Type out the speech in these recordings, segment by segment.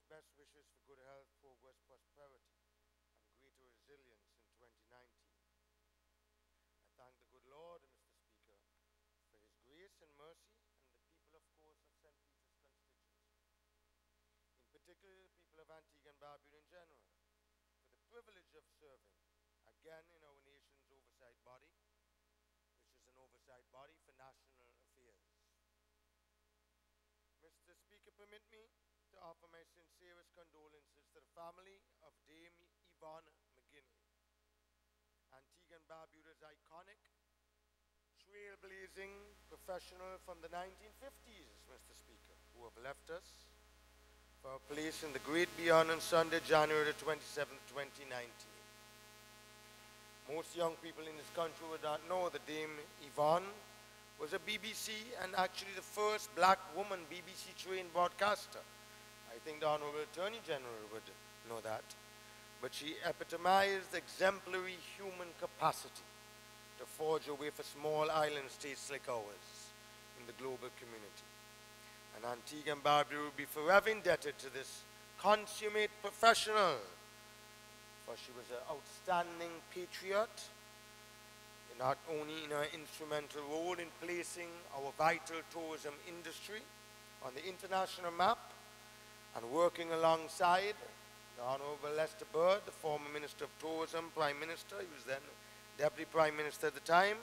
best wishes for good health, progress, prosperity, and greater resilience in 2019. I thank the good Lord, Mr. Speaker, for his grace and mercy, and the people, of course, of St. Peter's constituency, in particular the people of Antigua and Barbuda in general, for the privilege of serving, again in our nation's oversight body, which is an oversight body for national affairs. Mr. Speaker, permit me to offer my sincerest condolences to the family of Dame Yvonne McGinley, Antigua and Barbuda's iconic, trailblazing professional from the 1950s, Mr. Speaker, who have left us for a place in the great beyond on Sunday, January 27, 2019. Most young people in this country would not know that Dame Yvonne was a BBC and actually the first black woman BBC trained broadcaster. I think the Honorable Attorney General would know that. But she epitomized exemplary human capacity to forge a way for small island states like ours in the global community. And Antigua and Barbuda will be forever indebted to this consummate professional, for she was an outstanding patriot, not only in her instrumental role in placing our vital tourism industry on the international map and working alongside the Honorable Lester Bird, the former Minister of Tourism, Prime Minister. He was then Deputy Prime Minister at the time.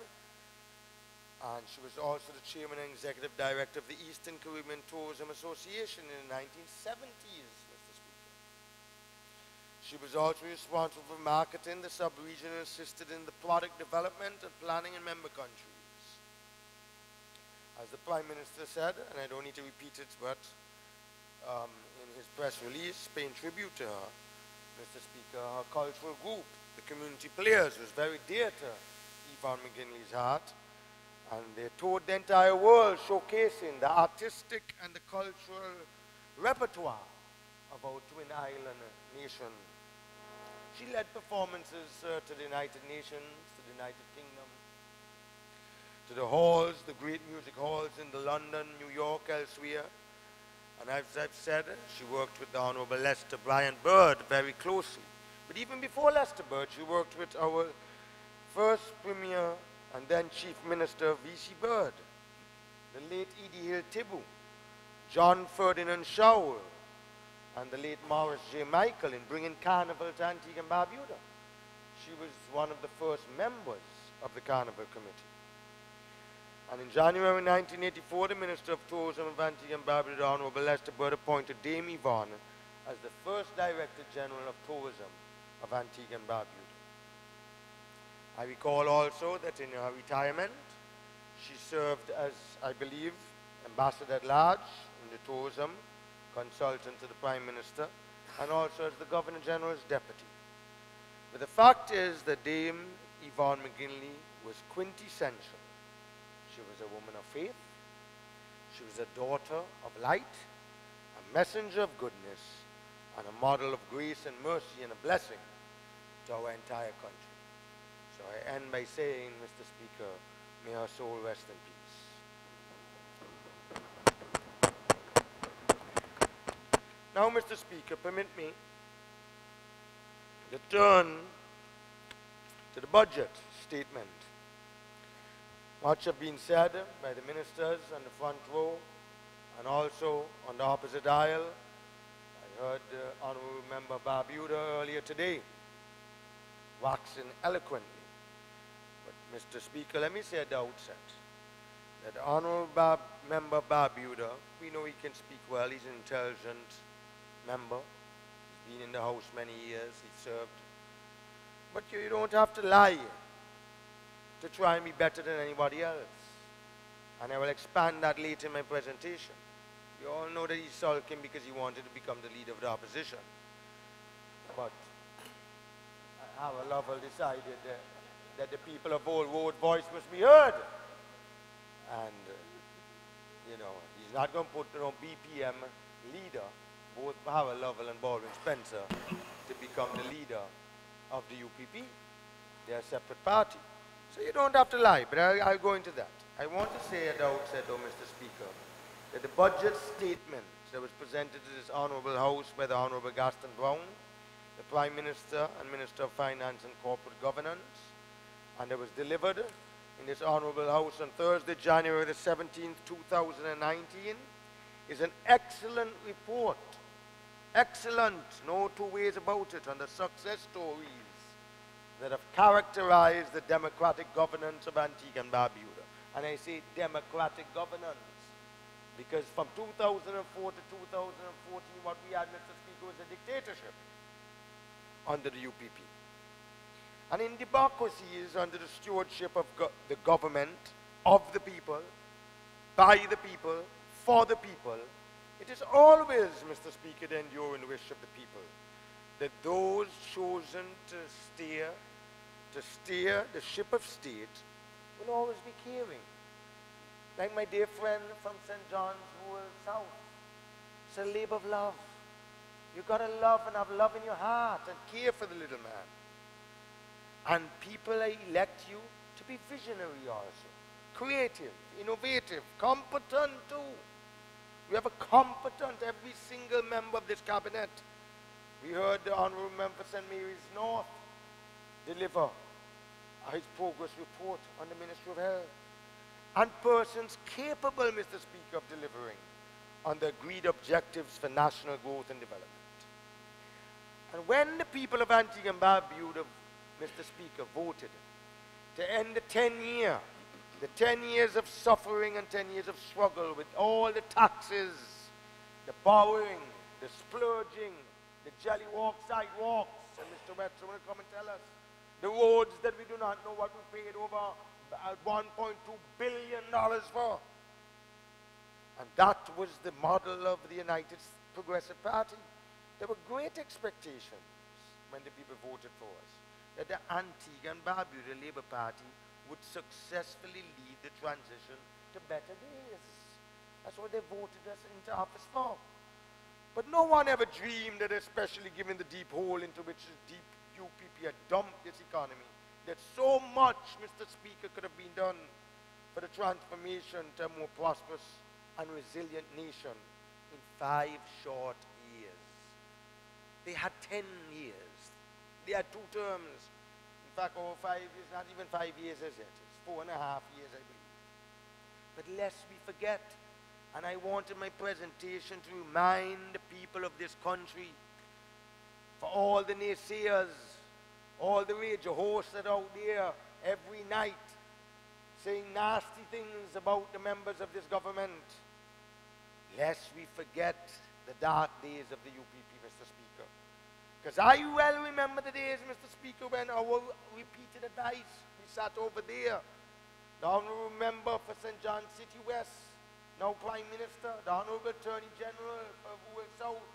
And she was also the Chairman and Executive Director of the Eastern Caribbean Tourism Association in the 1970s, Mr. Speaker. She was also responsible for marketing the sub-region and assisted in the product development and planning in member countries. As the Prime Minister said, and I don't need to repeat it, but in his press release paying tribute to her, Mr. Speaker, her cultural group, the Community Players, was very dear to Yvonne McGinley's heart, and they toured the entire world showcasing the artistic and the cultural repertoire of our Twin Island nation. She led performances to the United Nations, to the United Kingdom, to the halls, the great music halls in the London, New York, elsewhere. And as I've said, she worked with the Honorable Lester Brian Bird very closely. But even before Lester Bird, she worked with our first Premier and then Chief Minister V.C. Bird, the late Edie Hill Tibu, John Ferdinand Shaw, and the late Morris J. Michael in bringing Carnival to Antigua and Barbuda. She was one of the first members of the Carnival Committee. And in January 1984, the Minister of Tourism of Antigua and Barbuda, the Honorable Lester Bird, appointed Dame Yvonne as the first Director General of Tourism of Antigua and Barbuda. I recall also that in her retirement, she served as, I believe, Ambassador at Large in the tourism, consultant to the Prime Minister, and also as the Governor General's deputy. But the fact is that Dame Yvonne McGinley was quintessential. She was a woman of faith, she was a daughter of light, a messenger of goodness, and a model of grace and mercy and a blessing to our entire country. So I end by saying, Mr. Speaker, may her soul rest in peace. Now, Mr. Speaker, permit me to turn to the budget statement. Much have been said by the ministers on the front row and also on the opposite aisle. I heard the Honourable Member Barbuda earlier today waxing eloquently. But, Mr. Speaker, let me say at the outset that the Honourable Member Barbuda, we know he can speak well, he's an intelligent member. He's been in the House many years, he served. But you don't have to lie to try and be better than anybody else. And I will expand that later in my presentation. You all know that he's sulking because he wanted to become the leader of the opposition. But Howard Lovell decided that the people of Old Road voice must be heard. And, you know, he's not going to put BPM leader, both Howard Lovell and Baldwin Spencer, to become the leader of the UPP. They're a separate party. So you don't have to lie, but I'll go into that. I want to say at the outset, though, Mr. Speaker, that the budget statement that was presented to this Honourable House by the Honourable Gaston Brown, the Prime Minister and Minister of Finance and Corporate Governance, and it was delivered in this Honourable House on Thursday, January the 17th, 2019, is an excellent report. Excellent, no two ways about it, on the success stories that have characterized the democratic governance of Antigua and Barbuda. And I say democratic governance because from 2004 to 2014, what we had, Mr. Speaker, was a dictatorship under the UPP. And in democracies under the stewardship of the government, of the people, by the people, for the people, it is always, Mr. Speaker, the enduring wish of the people that those chosen to steer the ship of state will always be caring. Like my dear friend from St. John's Rural South, it's a labor of love. You've got to love and have love in your heart and care for the little man. And people elect you to be visionary also, creative, innovative, competent too. We have a competent, every single member of this cabinet. We heard the Honourable Member for St. Mary's North deliver his progress report on the Ministry of Health. And persons capable, Mr. Speaker, of delivering on the agreed objectives for national growth and development. And when the people of Antigua and Barbuda, Mr. Speaker, voted to end the 10 years of suffering and 10 years of struggle with all the taxes, the borrowing, the splurging, the jelly walk sidewalks, and Mr. Wetzel will come and tell us, the roads that we do not know what we paid over $1.2 billion for. And that was the model of the United Progressive Party. There were great expectations when the people voted for us, that the Antigua and Barbuda Labour Party would successfully lead the transition to better days. That's what they voted us into office for. But no one ever dreamed that, especially given the deep hole into which the deep UPP had dumped this economy, that so much, Mr. Speaker, could have been done for the transformation to a more prosperous and resilient nation in 5 short years. They had 10 years. They had 2 terms. In fact, over 5 years, not even 5 years as yet. It's 4.5 years, I believe. But lest we forget, and I wanted my presentation to remind the people of this country, for all the naysayers, all the rage horse that are out there every night saying nasty things about the members of this government, lest we forget the dark days of the UPP, Mr. Speaker. Because I well remember the days, Mr. Speaker, when our repeated advice, we sat over there, the Honourable Member for St. John's City West, now Prime Minister, the Honourable Attorney General for Rural South,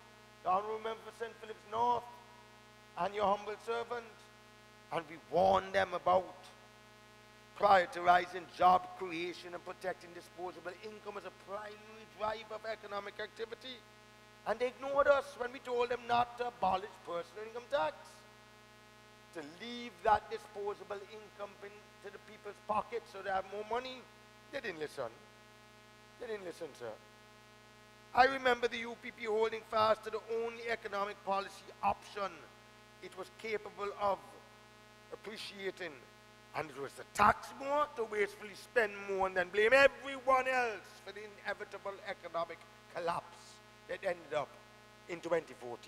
the Honourable Member for St. Philip's North, and your humble servant, and we warned them about prioritizing job creation and protecting disposable income as a primary driver of economic activity. And they ignored us when we told them not to abolish personal income tax, to leave that disposable income into the people's pockets so they have more money. They didn't listen. They didn't listen, sir. I remember the UPP holding fast to the only economic policy option it was capable of appreciating, and it was to tax more, to wastefully spend more, and then blame everyone else for the inevitable economic collapse that ended up in 2014.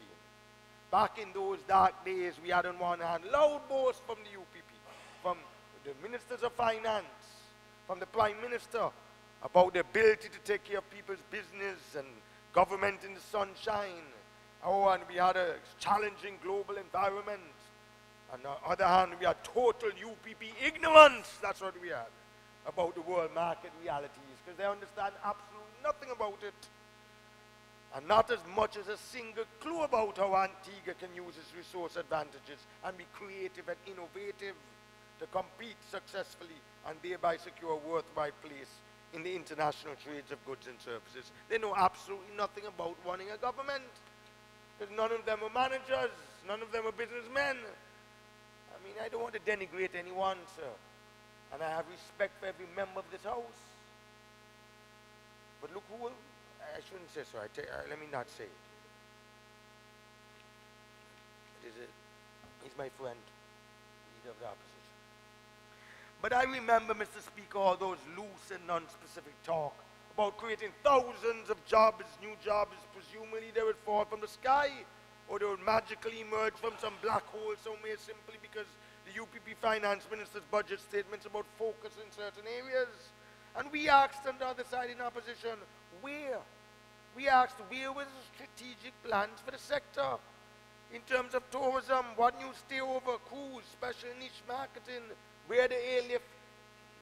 Back in those dark days, we had on one hand loud boasts from the UPP, from the ministers of finance, from the Prime Minister, about the ability to take care of people's business and government in the sunshine. Oh, and we had a challenging global environment. On the other hand, we had total UPP ignorance, that's what we had, about the world market realities, because they understand absolutely nothing about it. And not as much as a single clue about how Antigua can use its resource advantages and be creative and innovative to compete successfully and thereby secure a worthwhile place in the international trades of goods and services. They know absolutely nothing about running a government, because none of them are managers, none of them are businessmen. I mean, I don't want to denigrate anyone, sir, and I have respect for every member of this house. But look who I shouldn't say so. Let me not say it. He's my friend, leader of the opposition. But I remember, Mr. Speaker, all those loose and non-specific talk about creating thousands of jobs, new jobs. Presumably they would fall from the sky, or they would magically emerge from some black hole somewhere simply because the UPP finance minister's budget statements about focus in certain areas. And we asked on the other side in opposition, where? We asked, where was the strategic plans for the sector? In terms of tourism, what new stayover, cruise, special niche marketing, where the airlift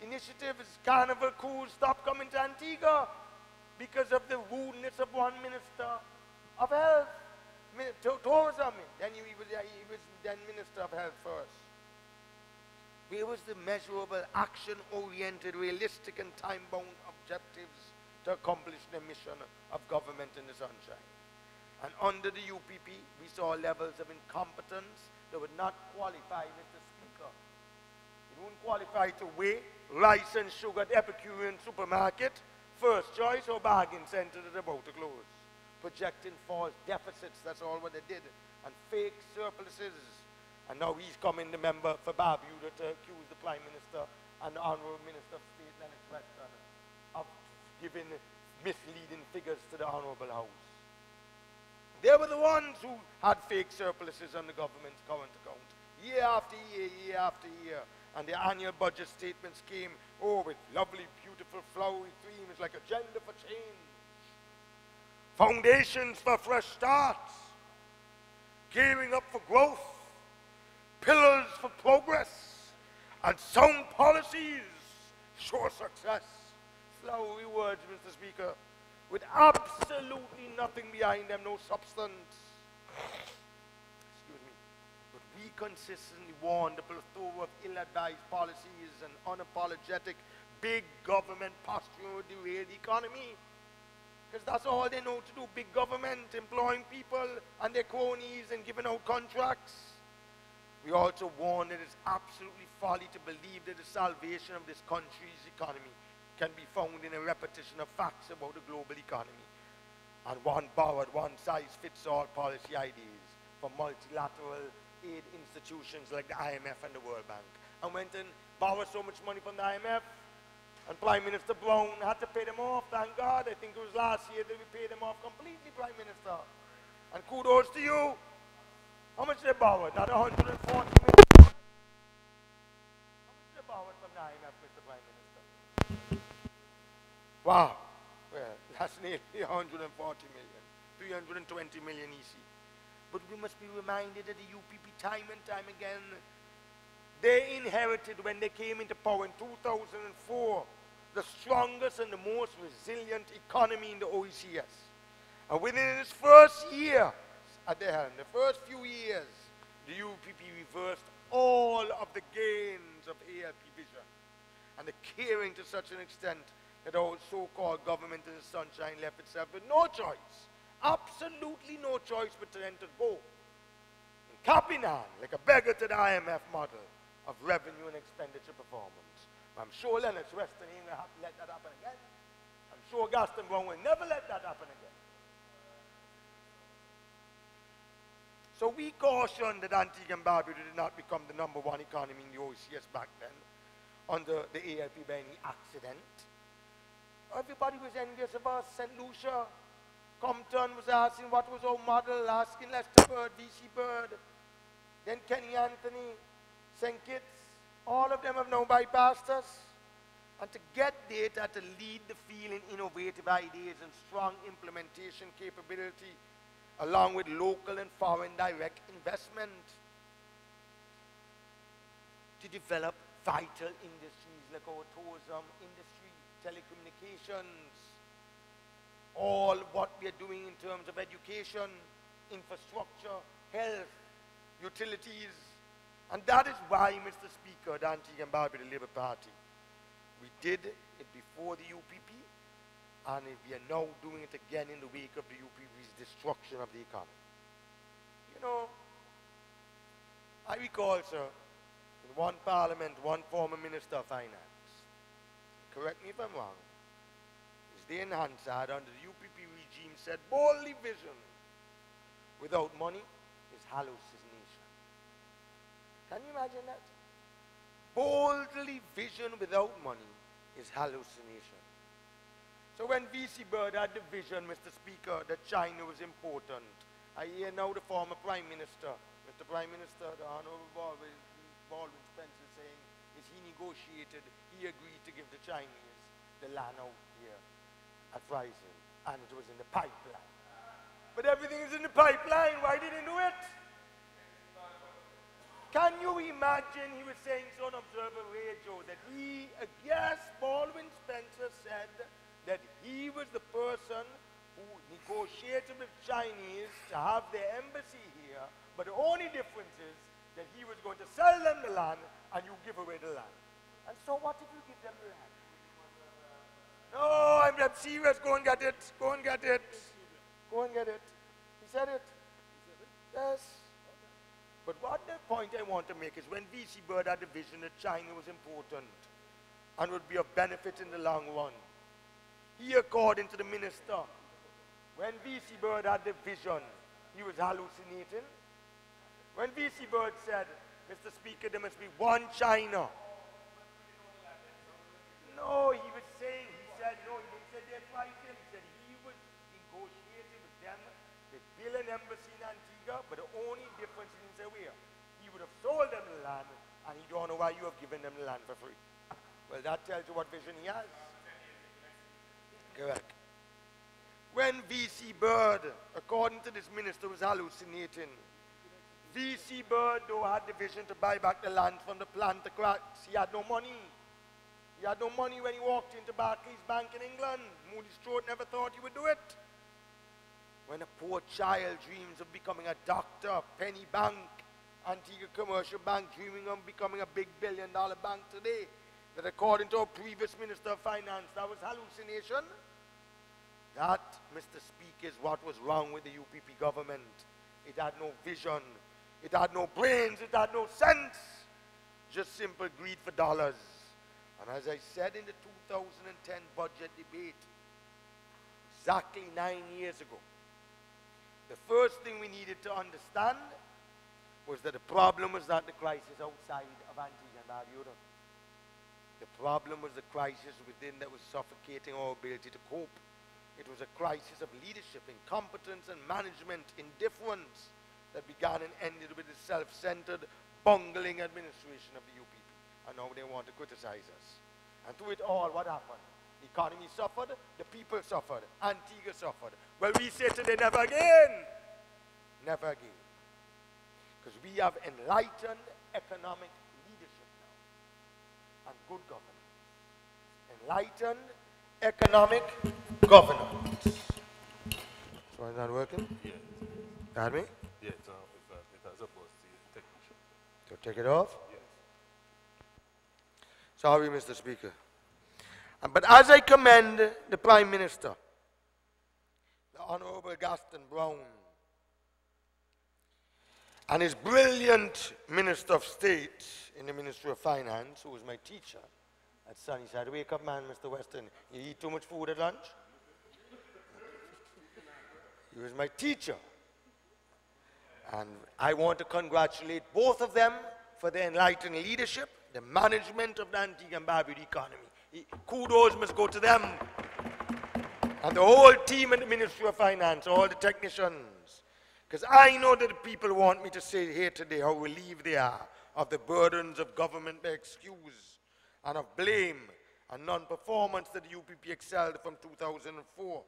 initiatives, carnival cruise stopped coming to Antigua because of the rudeness of one minister of health, tourism. Then he was then minister of health first. Where was the measurable, action-oriented, realistic and time-bound objectives to accomplish the mission of government in the sunshine? And under the UPP, we saw levels of incompetence that would not qualify, Mr. Speaker. It wouldn't qualify to weigh rice and sugar at Epicurean supermarket, first choice or bargain center that about to close. Projecting false deficits, that's all what they did, and fake surpluses. And now he's coming, the member for Barbuda, to accuse the Prime Minister and the Honourable Minister of State, Lennox Western, of giving misleading figures to the Honourable House. They were the ones who had fake surpluses on the government's current account, year after year, year after year. And the annual budget statements came, with lovely, beautiful, flowery themes like agenda for change, foundations for fresh starts, gearing up for growth, pillars for progress, and sound policies, sure success. Flowery words, Mr. Speaker, with absolutely nothing behind them, no substance. Excuse me. But we consistently warned the plethora of ill-advised policies and unapologetic big government posturing would derail the economy. Because that's all they know to do, big government, employing people and their cronies and giving out contracts. We also warned that it's absolutely folly to believe that the salvation of this country's economy can be found in a repetition of facts about the global economy and one borrowed one-size-fits-all policy ideas from multilateral aid institutions like the IMF and the World Bank, and went and borrowed so much money from the IMF, and Prime Minister Brown had to pay them off, thank God. I think it was last year that we paid them off completely, Prime Minister. And kudos to you. How much they borrowed? Not 140 million. How much they borrowed from the IMF, Mr. Prime Minister? Wow. Well, that's nearly 140 million. 320 million EC. But we must be reminded that the UPP time and time again, they inherited when they came into power in 2004, the strongest and the most resilient economy in the OECS. And within its first year at the helm, the first few years, the UPP reversed all of the gains of ALP vision. And the caring to such an extent that our so-called government in the sunshine left itself with no choice, absolutely no choice but to enter go. And copying on, like a beggar to the IMF model of revenue and expenditure performance. I'm sure Lennox Western ain't gonna let that happen again. I'm sure Gaston Brown will never let that happen again. So we cautioned that Antigua and Barbuda did not become the #1 economy in the OECS back then under the ALP by any accident. Everybody was envious of us. St. Lucia, Compton was asking what was our model, asking Lester Bird, VC Bird, then Kenny Anthony, St. Kitts, all of them have now bypassed us. And to get data to lead the field in innovative ideas and strong implementation capability, along with local and foreign direct investment, to develop vital industries like our tourism industry, telecommunications, all what we are doing in terms of education, infrastructure, health, utilities. And that is why, Mr. Speaker, the Antigua and Barbuda Labour Party, we did it before the UPP, and we are now doing it again in the wake of the UPP's destruction of the economy. You know, I recall, sir, in one parliament, one former Minister of Finance, correct me if I'm wrong, his the enhancer had under the UPP regime said boldly vision without money is hallucination. Can you imagine that? Boldly vision without money is hallucination. So when V.C. Bird had the vision, Mr. Speaker, that China was important, I hear now the former Prime Minister, Mr. Prime Minister, the Honorable Baldwin Spencer saying, is he negotiated, he agreed to give the Chinese the land out here at Rising, and it was in the pipeline. But everything is in the pipeline, why didn't he do it? Can you imagine, he was saying so on Observer Radio, that he, yes, Baldwin Spencer said that he was the person who negotiated with Chinese to have their embassy here, but the only difference is that he was going to sell them the land and you give away the land. And so what if you give them the land? No, I'm serious, go and get it, go and get it, go and get it. He said it. Yes. But what the point I want to make is when V.C. Bird had the vision that China was important and would be of benefit in the long run, he, according to the minister, when V.C. Bird had the vision, he was hallucinating. When V.C. Bird said, Mr. Speaker, there must be one China. No, he was saying, he said, no, he didn't say they're fighting. He said he was negotiating with them. They built an embassy in Antigua, but the only difference is where he would have sold them the land, and he don't know why you have given them the land for free. Well, that tells you what vision he has. Correct. When V.C. Bird, according to this minister, was hallucinating, V.C. Bird, though, had the vision to buy back the land from the plantocrats. He had no money. He had no money when he walked into Barclays Bank in England. Moody Strode never thought he would do it. When a poor child dreams of becoming a doctor, Penny Bank, Antigua Commercial Bank, dreaming of becoming a big billion-dollar bank today, that according to our previous Minister of Finance, that was hallucination. That, Mr. Speaker, is what was wrong with the UPP government. It had no vision. It had no brains. It had no sense. Just simple greed for dollars. And as I said in the 2010 budget debate, exactly 9 years ago, the first thing we needed to understand was that the problem was not the crisis outside of Antigua and Barbuda. The problem was the crisis within that was suffocating our ability to cope. It was a crisis of leadership, incompetence and management, indifference that began and ended with the self-centered, bungling administration of the UPP. And now they want to criticize us. And through it all, what happened? The economy suffered, the people suffered, Antigua suffered. Well, we say today, never again. Never again. Because we have enlightened economic leadership now and good governance. Enlightened economic governance. So is that working? Yeah. Got me? Yeah, it has a bus technician. So take it off? Yes. Sorry, Mr. Speaker. But as I commend the Prime Minister, the Honorable Gaston Brown, and his brilliant Minister of State in the Ministry of Finance, who was my teacher at Sunnyside. Wake up, man, Mr. Weston. You eat too much food at lunch? He was my teacher. And I want to congratulate both of them for their enlightened leadership, the management of the Antigua and Barbuda economy. Kudos must go to them. And the whole team in the Ministry of Finance, all the technicians. Because I know that the people want me to say here today how relieved they are of the burdens of government excuse and of blame and non-performance that the UPP excelled from 2004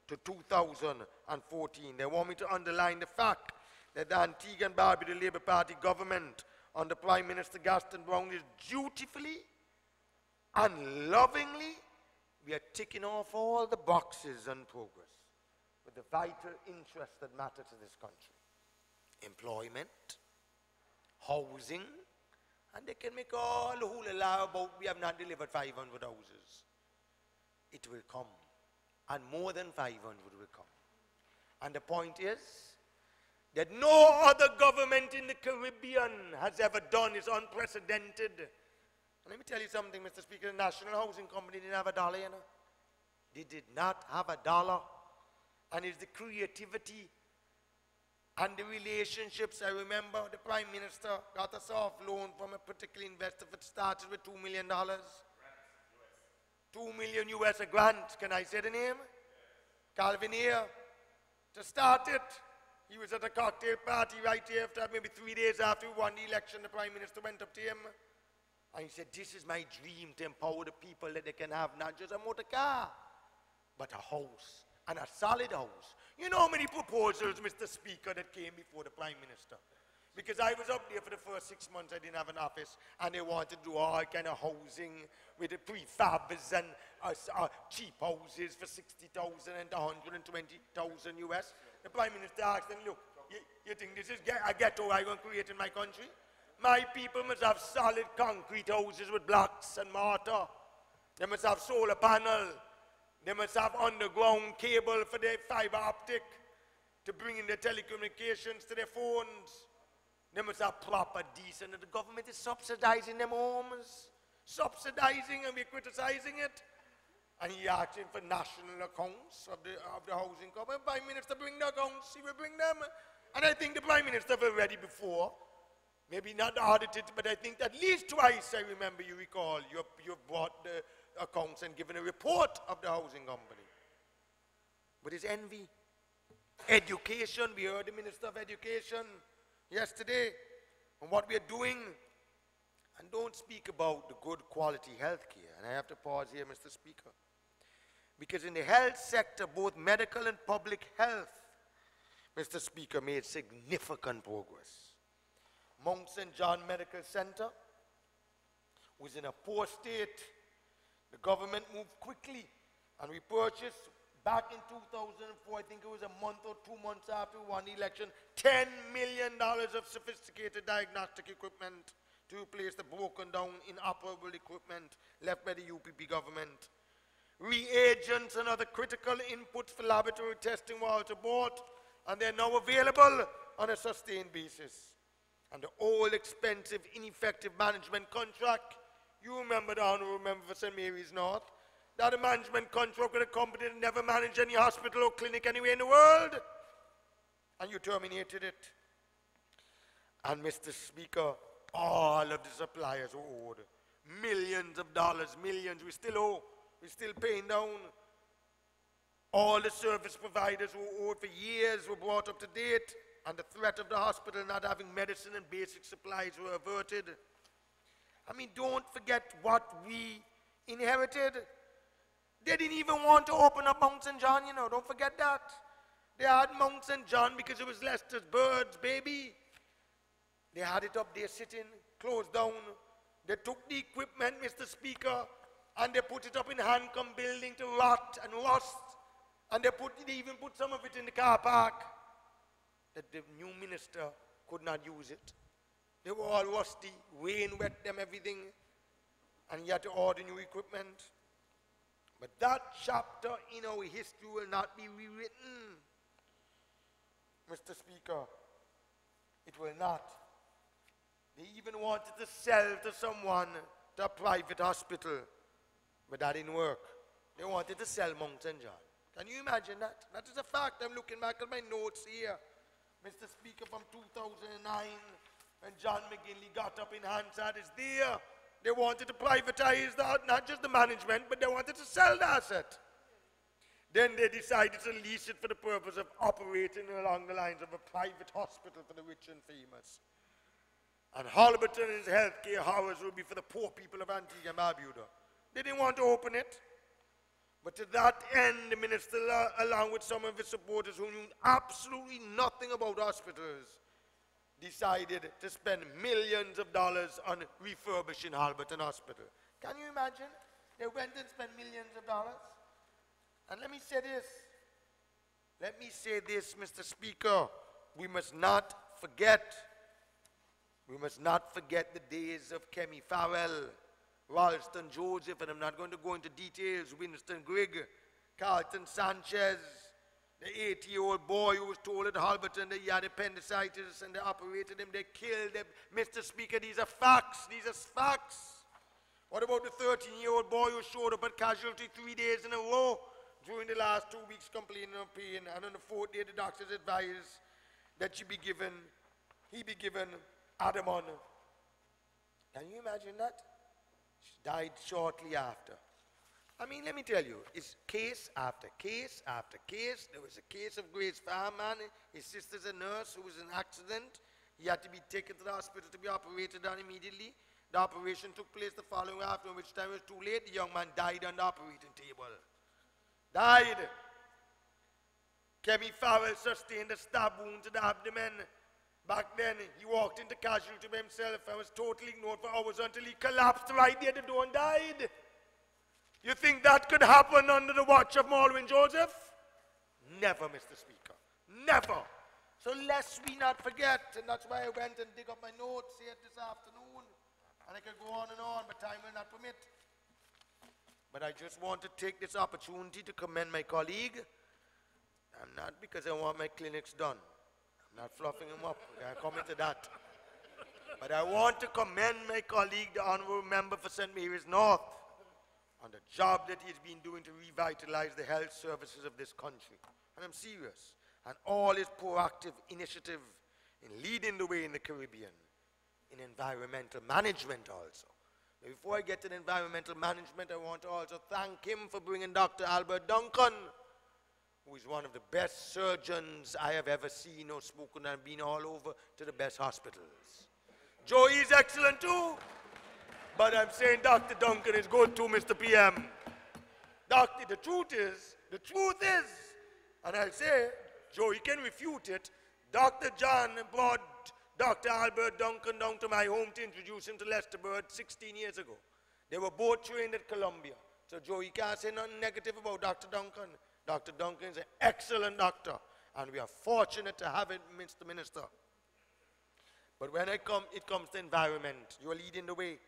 to 2014. They want me to underline the fact that the Antigua and Barbuda Labour Party government under Prime Minister Gaston Brown is dutifully and lovingly, we are ticking off all the boxes on progress with the vital interests that matter to this country. Employment, housing, and they can make all the hula about we have not delivered 500 houses. It will come, and more than 500 will come. And the point is that no other government in the Caribbean has ever done. It's unprecedented. And let me tell you something, Mr. Speaker, the National Housing Company didn't have $1, you know. They did not have a dollar. And it's the creativity and the relationships. I remember the Prime Minister got a soft loan from a particular investor that started with $2 million. 2 million US a grant. Can I say the name? Calvin here. To start it, he was at a cocktail party right here after, maybe 3 days after we won the election. The Prime Minister went up to him and he said, this is my dream, to empower the people that they can have not just a motor car, but a house, and a solid house. You know how many proposals, Mr. Speaker, that came before the Prime Minister? Because I was up there for the first 6 months, I didn't have an office, and they wanted to do all kind of housing with the prefabs and cheap houses for 60,000 and 120,000 US. The Prime Minister asked them, look, you think this is a ghetto I'm going to create in my country? My people must have solid concrete houses with blocks and mortar. They must have solar panel. They must have underground cable for their fiber optic to bring in the telecommunications to their phones. They must have proper, decent, and the government is subsidizing them homes. Subsidizing, and we're criticizing it. And he asked him for national accounts of the housing company. Prime Minister, bring the accounts, he will bring them. And I think the Prime Minister was ready before. Maybe not audited, but I think at least twice, I remember you recall, you've brought the accounts and given a report of the housing company. But it's envy. Education, we heard the Minister of Education yesterday on what we are doing. And don't speak about the good quality health care. And I have to pause here, Mr. Speaker. Because in the health sector, both medical and public health, Mr. Speaker, made significant progress. Mount St. John Medical Center was in a poor state. The government moved quickly, and we purchased back in 2004, I think it was a month or 2 months after we won the election, $10 million of sophisticated diagnostic equipment to replace the broken down, inoperable equipment left by the UPP government. Reagents and other critical inputs for laboratory testing were also bought, and they're now available on a sustained basis. And the old, expensive, ineffective management contract, you remember the honorable member for St. Mary's North, that a management contract with a company that never managed any hospital or clinic anywhere in the world, and you terminated it. And Mr. Speaker, all of the suppliers were owed millions of dollars, millions, we still owe, we're still paying down. All the service providers who owed for years were brought up to date, and the threat of the hospital not having medicine and basic supplies were averted. I mean, don't forget what we inherited. They didn't even want to open up Mount St. John, you know, don't forget that. They had Mount St. John because it was Leicester's bird's baby. They had it up there sitting, closed down. They took the equipment, Mr. Speaker, and they put it up in Hancombe building to rot and rust. And they even put some of it in the car park, that the new minister could not use it. They were all rusty, rain wet them, everything, and he had to order new equipment. But that chapter in our history will not be rewritten, Mr. Speaker. It will not. They even wanted to sell to someone, to a private hospital, but that didn't work. They wanted to sell Mount St. John. Can you imagine that? That is a fact. I'm looking back at my notes here, Mr. Speaker, from 2009, when John McGinley got up in Hansard, is there. They wanted to privatize that, not just the management, but they wanted to sell the asset. Then they decided to lease it for the purpose of operating along the lines of a private hospital for the rich and famous. And Harborton and his healthcare horrors will be for the poor people of Antigua and Barbuda. They didn't want to open it. But to that end, the minister, along with some of his supporters who knew absolutely nothing about hospitals, decided to spend millions of dollars on refurbishing Harborton Hospital. Can you imagine? They went and spent millions of dollars. And let me say this, Mr. Speaker, we must not forget the days of Kemi Farrell, Ralston Joseph, and I'm not going to go into details, Winston Grigg, Carlton Sanchez, the 80-year-old boy who was told at Harborton that he had appendicitis and they operated him, they killed him. Mr. Speaker, these are facts. These are facts. What about the 13-year-old boy who showed up at casualty 3 days in a row during the last 2 weeks complaining of pain, and on the fourth day the doctors advised that he be given Adamon. Can you imagine that? She died shortly after. I mean, let me tell you, it's case after case after case. There was a case of Grace Farman. His sister's a nurse who was in an accident. He had to be taken to the hospital to be operated on immediately. The operation took place the following afternoon, which time it was too late. The young man died on the operating table. Died. Kemi Farrell sustained a stab wound to the abdomen. Back then, he walked into casualty by himself and was totally ignored for hours until he collapsed right near the door and died. You think that could happen under the watch of Malwin Joseph? Never, Mr. Speaker. Never. So lest we not forget, and that's why I went and dig up my notes here this afternoon. And I could go on, but time will not permit. But I just want to take this opportunity to commend my colleague. And not because I want my clinics done. I'm not fluffing him up. I come into that. But I want to commend my colleague, the Honorable Member for St. Mary's North, on the job that he's been doing to revitalize the health services of this country. And I'm serious. And all his proactive initiative in leading the way in the Caribbean, in environmental management also. But before I get to the environmental management, I want to also thank him for bringing Dr. Albert Duncan, who is one of the best surgeons I have ever seen or spoken and been all over to the best hospitals. Joey is excellent too, but I'm saying Dr. Duncan is good too, Mr. PM. Doctor, the truth is, and I'll say, Joey can refute it, Dr. John brought Dr. Albert Duncan down to my home to introduce him to Lesterbird 16 years ago. They were both trained at Columbia. So Joey can't say nothing negative about Dr. Duncan. Dr. Duncan is an excellent doctor, and we are fortunate to have it, Mr. Minister. But when it comes to environment, you're leading the way.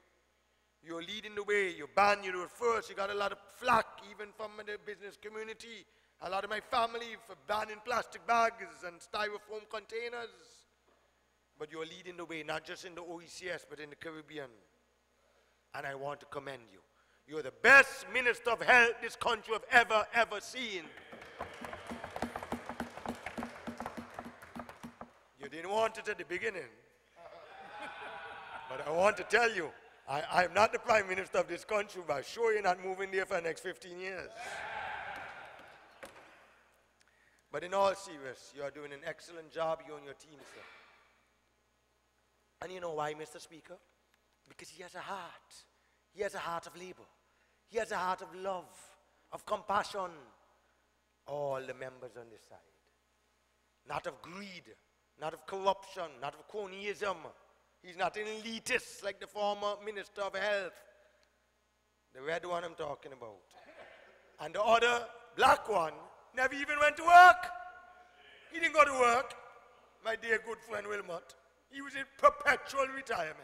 You're leading the way. You banned, you do it first. You got a lot of flack, even from the business community. A lot of my family for banning plastic bags and styrofoam containers. But you're leading the way, not just in the OECS, but in the Caribbean. And I want to commend you. You're the best Minister of Health this country have ever seen. You didn't want it at the beginning. But I want to tell you, I'm not the Prime Minister of this country, but I'm sure you're not moving there for the next 15 years. But in all seriousness, you are doing an excellent job, you and your team, sir. And you know why, Mr. Speaker? Because he has a heart. He has a heart of labor. He has a heart of love, of compassion. All the members on this side. Not of greed, not of corruption, not of cronyism. He's not an elitist like the former Minister of Health. The red one I'm talking about. And the other black one never even went to work. He didn't go to work. My dear good friend Wilmot. He was in perpetual retirement.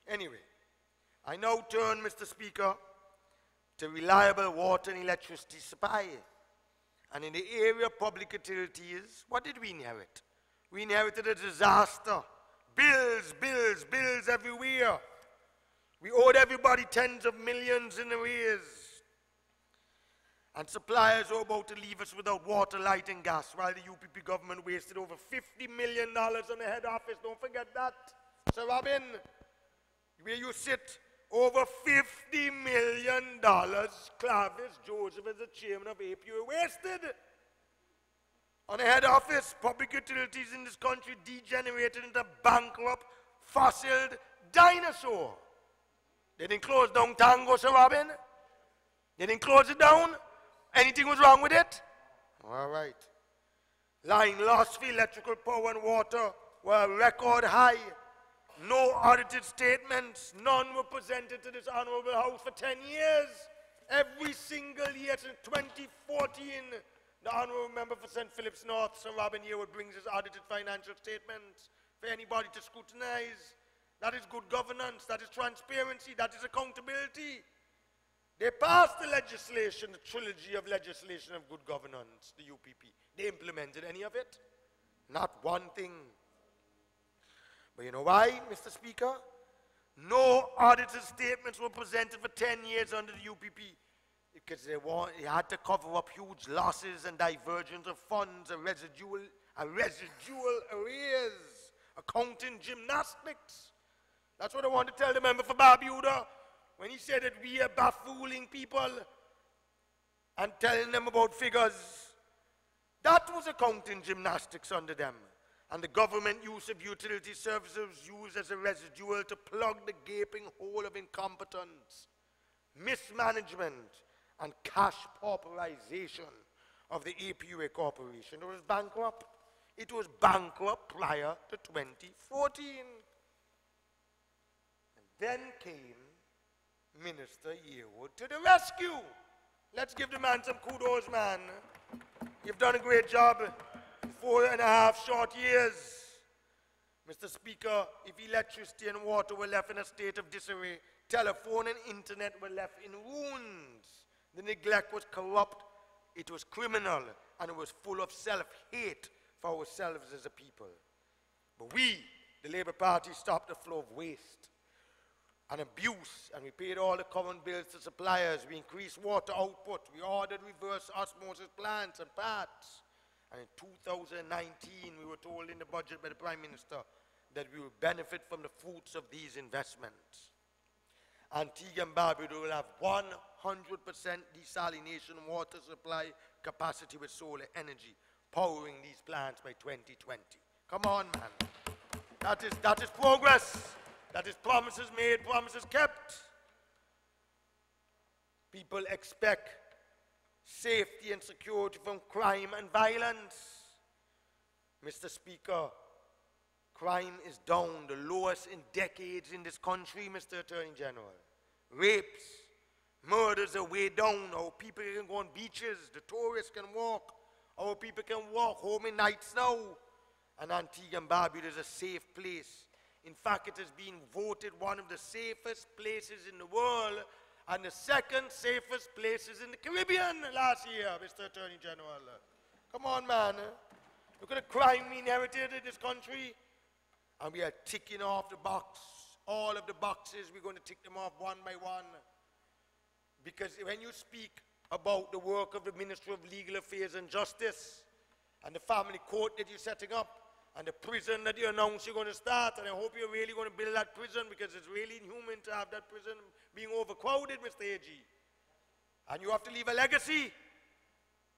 Anyway, I now turn, Mr. Speaker, to reliable water and electricity supply. And in the area of public utilities, what did we inherit? We inherited a disaster. Bills, bills, bills everywhere. We owed everybody tens of millions in arrears. And suppliers were about to leave us without water, light, and gas, while the UPP government wasted over $50 million on the head office. Don't forget that. Sir Robin, where you sit, over $50 million, Clavis Joseph as the chairman of APU wasted. On the head office, public utilities in this country degenerated into bankrupt, fossiled dinosaur. They didn't close down Tango, Sir Robin. They didn't close it down. Anything was wrong with it? All right. Line loss for electrical power and water were record high. No audited statements. None were presented to this Honorable House for 10 years. Every single year since 2014, the Honorable Member for St. Philip's North, Sir Robin Yearwood, brings his audited financial statements for anybody to scrutinize. That is good governance. That is transparency. That is accountability. They passed the legislation, the trilogy of legislation of good governance, the UPP. They implemented any of it? Not one thing. But you know why, Mr. Speaker? No audited statements were presented for 10 years under the UPP. because they had to cover up huge losses and divergence of funds and residual arrears, accounting gymnastics. That's what I want to tell the member for Barbuda when he said that we are baffooling people and telling them about figures. That was accounting gymnastics under them. And the government use of utility services was used as a residual to plug the gaping hole of incompetence, mismanagement, and cash pauperization of the APUA Corporation. It was bankrupt. It was bankrupt prior to 2014. And then came Minister Yearwood to the rescue. Let's give the man some kudos, man. You've done a great job in 4.5 short years. Mr. Speaker, if electricity and water were left in a state of disarray, telephone and internet were left in ruins. The neglect was corrupt, it was criminal, and it was full of self-hate for ourselves as a people. But we, the Labour Party, stopped the flow of waste and abuse, and we paid all the current bills to suppliers. We increased water output. We ordered reverse osmosis plants and parts. And in 2019, we were told in the budget by the Prime Minister that we will benefit from the fruits of these investments. Antigua and Barbuda will have 100% desalination water supply capacity with solar energy, powering these plants by 2020. Come on, man. That is progress. That is promises made, promises kept. People expect safety and security from crime and violence. Mr. Speaker, crime is down, the lowest in decades in this country, Mr. Attorney General. Rapes, murders are way down. Our people can go on beaches, the tourists can walk. Our people can walk home in nights now. And Antigua and Barbuda is a safe place. In fact, it has been voted one of the safest places in the world and the second safest places in the Caribbean last year, Mr. Attorney General. Come on, man. Look at the crime we inherited in this country. And we are ticking off the box. All of the boxes, we're going to tick them off one by one. Because when you speak about the work of the Ministry of Legal Affairs and Justice and the family court that you're setting up and the prison that you announced you're going to start, and I hope you're really going to build that prison because it's really inhuman to have that prison being overcrowded, Mr. AG. And you have to leave a legacy.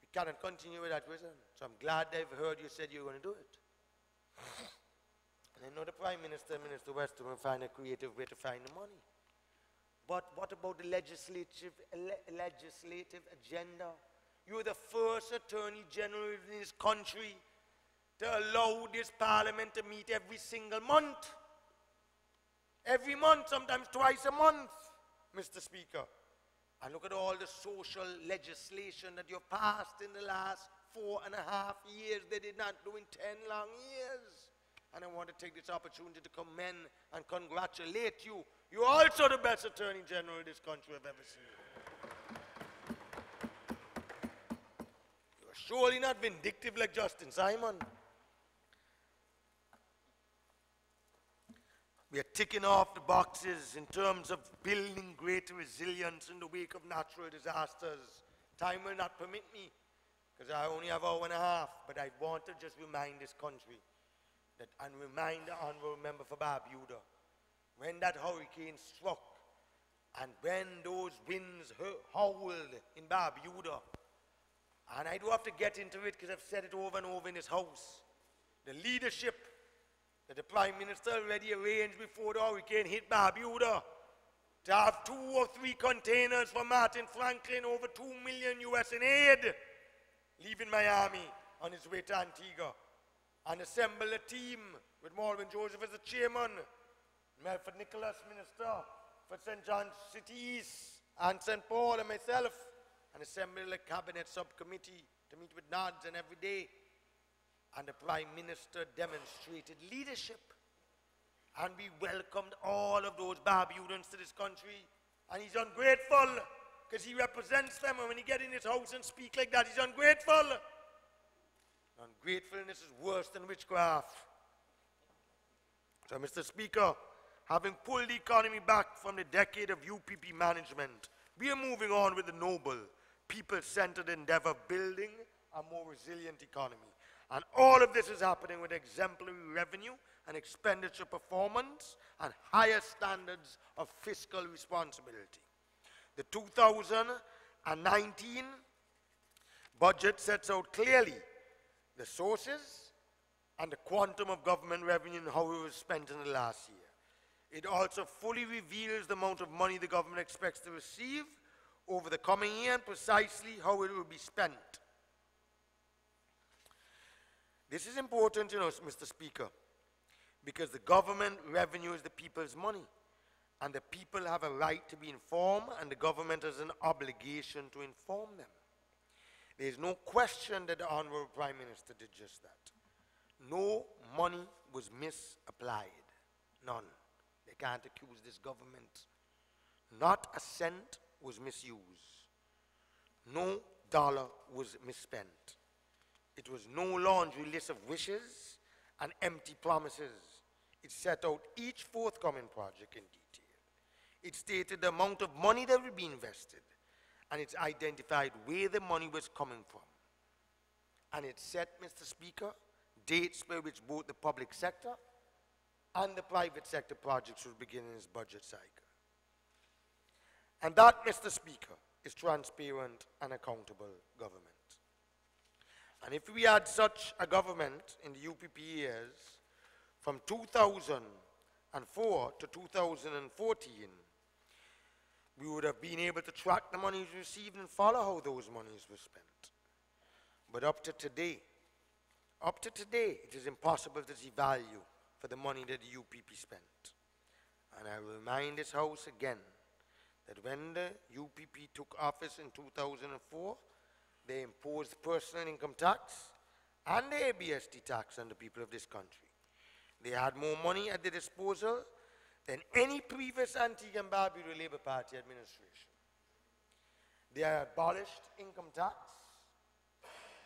We cannot continue with that prison. So I'm glad they've heard you said you're going to do it. And I know the Prime Minister and Minister Weston will find a creative way to find the money. But what about the legislative agenda? You're the first Attorney General in this country to allow this Parliament to meet every single month. Every month, sometimes twice a month, Mr. Speaker. And look at all the social legislation that you've passed in the last 4.5 years. They did not do in 10 long years. And I want to take this opportunity to commend and congratulate you. You're also the best Attorney General this country I've ever seen. You're surely not vindictive like Justin Simon. We are ticking off the boxes in terms of building greater resilience in the wake of natural disasters. Time will not permit me, because I only have an hour and a half, but I want to just remind this country that, and remind the honorable member for Barbuda, when that hurricane struck, and when those winds howled in Barbuda, and I do have to get into it because I've said it over and over in this house, the leadership that the Prime Minister already arranged before the hurricane hit Barbuda to have 2 or 3 containers for Martin Franklin, over $2 million US in aid, leaving Miami on his way to Antigua, and assemble a team with Marvin Joseph as the chairman, Melford Nicholas, Minister for St. John's City East and St. Paul, and myself, and assemble a cabinet subcommittee to meet with nods and every day. And the Prime Minister demonstrated leadership. And we welcomed all of those Barbudans to this country. And he's ungrateful because he represents them. And when he gets in his house and speak like that, he's ungrateful. Ungratefulness is worse than witchcraft. So, Mr. Speaker, having pulled the economy back from the decade of UPP management, We are moving on with the noble, people-centered endeavor of building a more resilient economy. And all of this is happening with exemplary revenue and expenditure performance and higher standards of fiscal responsibility. The 2019 budget sets out clearly the sources and the quantum of government revenue and how it was spent in the last year. It also fully reveals the amount of money the government expects to receive over the coming year and precisely how it will be spent. This is important, Mr. Speaker, because the government revenue is the people's money, and the people have a right to be informed, and the government has an obligation to inform them. There is no question that the Honorable Prime Minister did just that. No money was misapplied. None. They can't accuse this government. Not a cent was misused. No dollar was misspent. It was no laundry list of wishes and empty promises. It set out each forthcoming project in detail. It stated the amount of money that would be invested, and it identified where the money was coming from. And it set, Mr. Speaker, dates by which both the public sector and the private sector projects would begin in its budget cycle. And that, Mr. Speaker, is transparent and accountable government. And if we had such a government in the UPP years, from 2004 to 2014, we would have been able to track the monies received and follow how those monies were spent. But up to today, it is impossible to see value for the money that the UPP spent. And I will remind this House again that when the UPP took office in 2004, they imposed personal income tax and the ABST tax on the people of this country. They had more money at their disposal than any previous Antigua and Barbuda Labour Party administration. They had abolished income tax.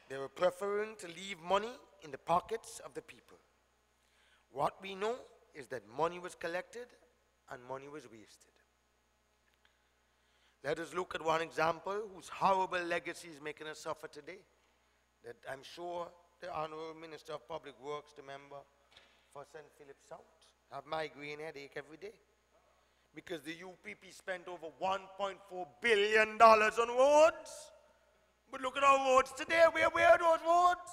They were preferring to leave money in the pockets of the people. What we know is that money was collected and money was wasted. Let us look at one example whose horrible legacy is making us suffer today, that I'm sure the Honourable Minister of Public Works, the member for St. Philip South, have migraine headache every day. Because the UPP spent over $1.4 billion on roads. But look at our roads today. Where are those roads?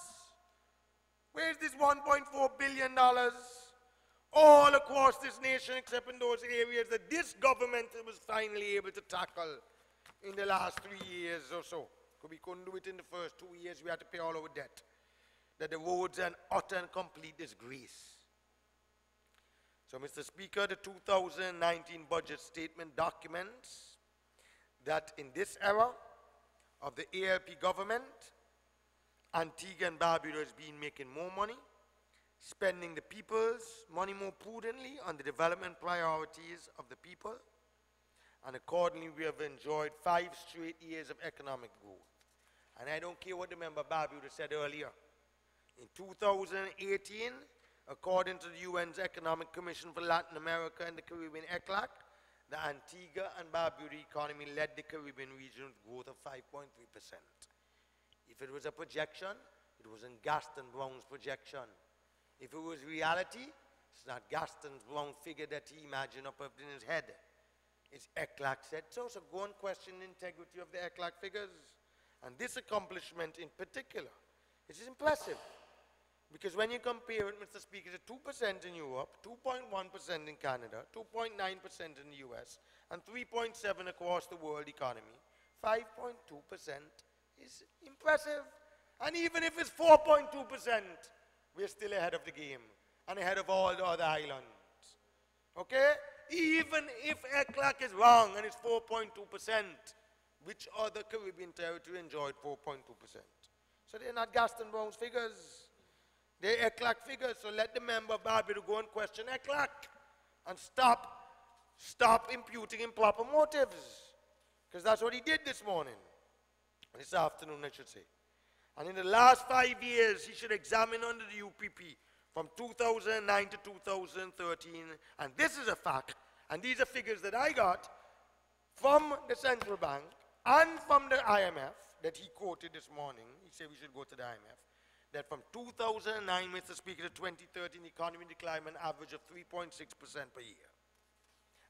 Where's this $1.4 billion? All across this nation, except in those areas that this government was finally able to tackle in the last 3 years or so. Because we couldn't do it in the first 2 years, we had to pay all our debt. That the roads are an utter and complete disgrace. So, Mr. Speaker, the 2019 budget statement documents that in this era of the ALP government, Antigua and Barbuda has been making more money, spending the people's money more prudently on the development priorities of the people, and accordingly we have enjoyed 5 straight years of economic growth. And I don't care what the member Barbuda said earlier. In 2018, according to the UN's Economic Commission for Latin America and the Caribbean, ECLAC, the Antigua and Barbuda economy led the Caribbean region with growth of 5.3%. If it was a projection, it wasn't Gaston Brown's projection. If it was reality, it's not Gaston Brown's figure that he imagined up in his head. It's ECLAC said so, so go and question the integrity of the ECLAC figures. And this accomplishment in particular, it is impressive. Because when you compare it, Mr. Speaker, to 2% in Europe, 2.1% in Canada, 2.9% in the US, and 3.7% across the world economy, 5.2% is impressive. And even if it's 4.2%, we're still ahead of the game and ahead of all the other islands. Okay? Even if ECLAC is wrong and it's 4.2%, which other Caribbean territory enjoyed 4.2%? So they're not Gaston Brown's figures. They're ECLAC figures. So let the member Barbuda go and question ECLAC and stop imputing improper motives. Because that's what he did this morning. This afternoon, I should say. And in the last 5 years, he should examine under the UPP from 2009 to 2013. And this is a fact. And these are figures that I got from the central bank and from the IMF that he quoted this morning, he said we should go to the IMF, that from 2009, Mr. Speaker, to 2013, the economy declined an average of 3.6% per year.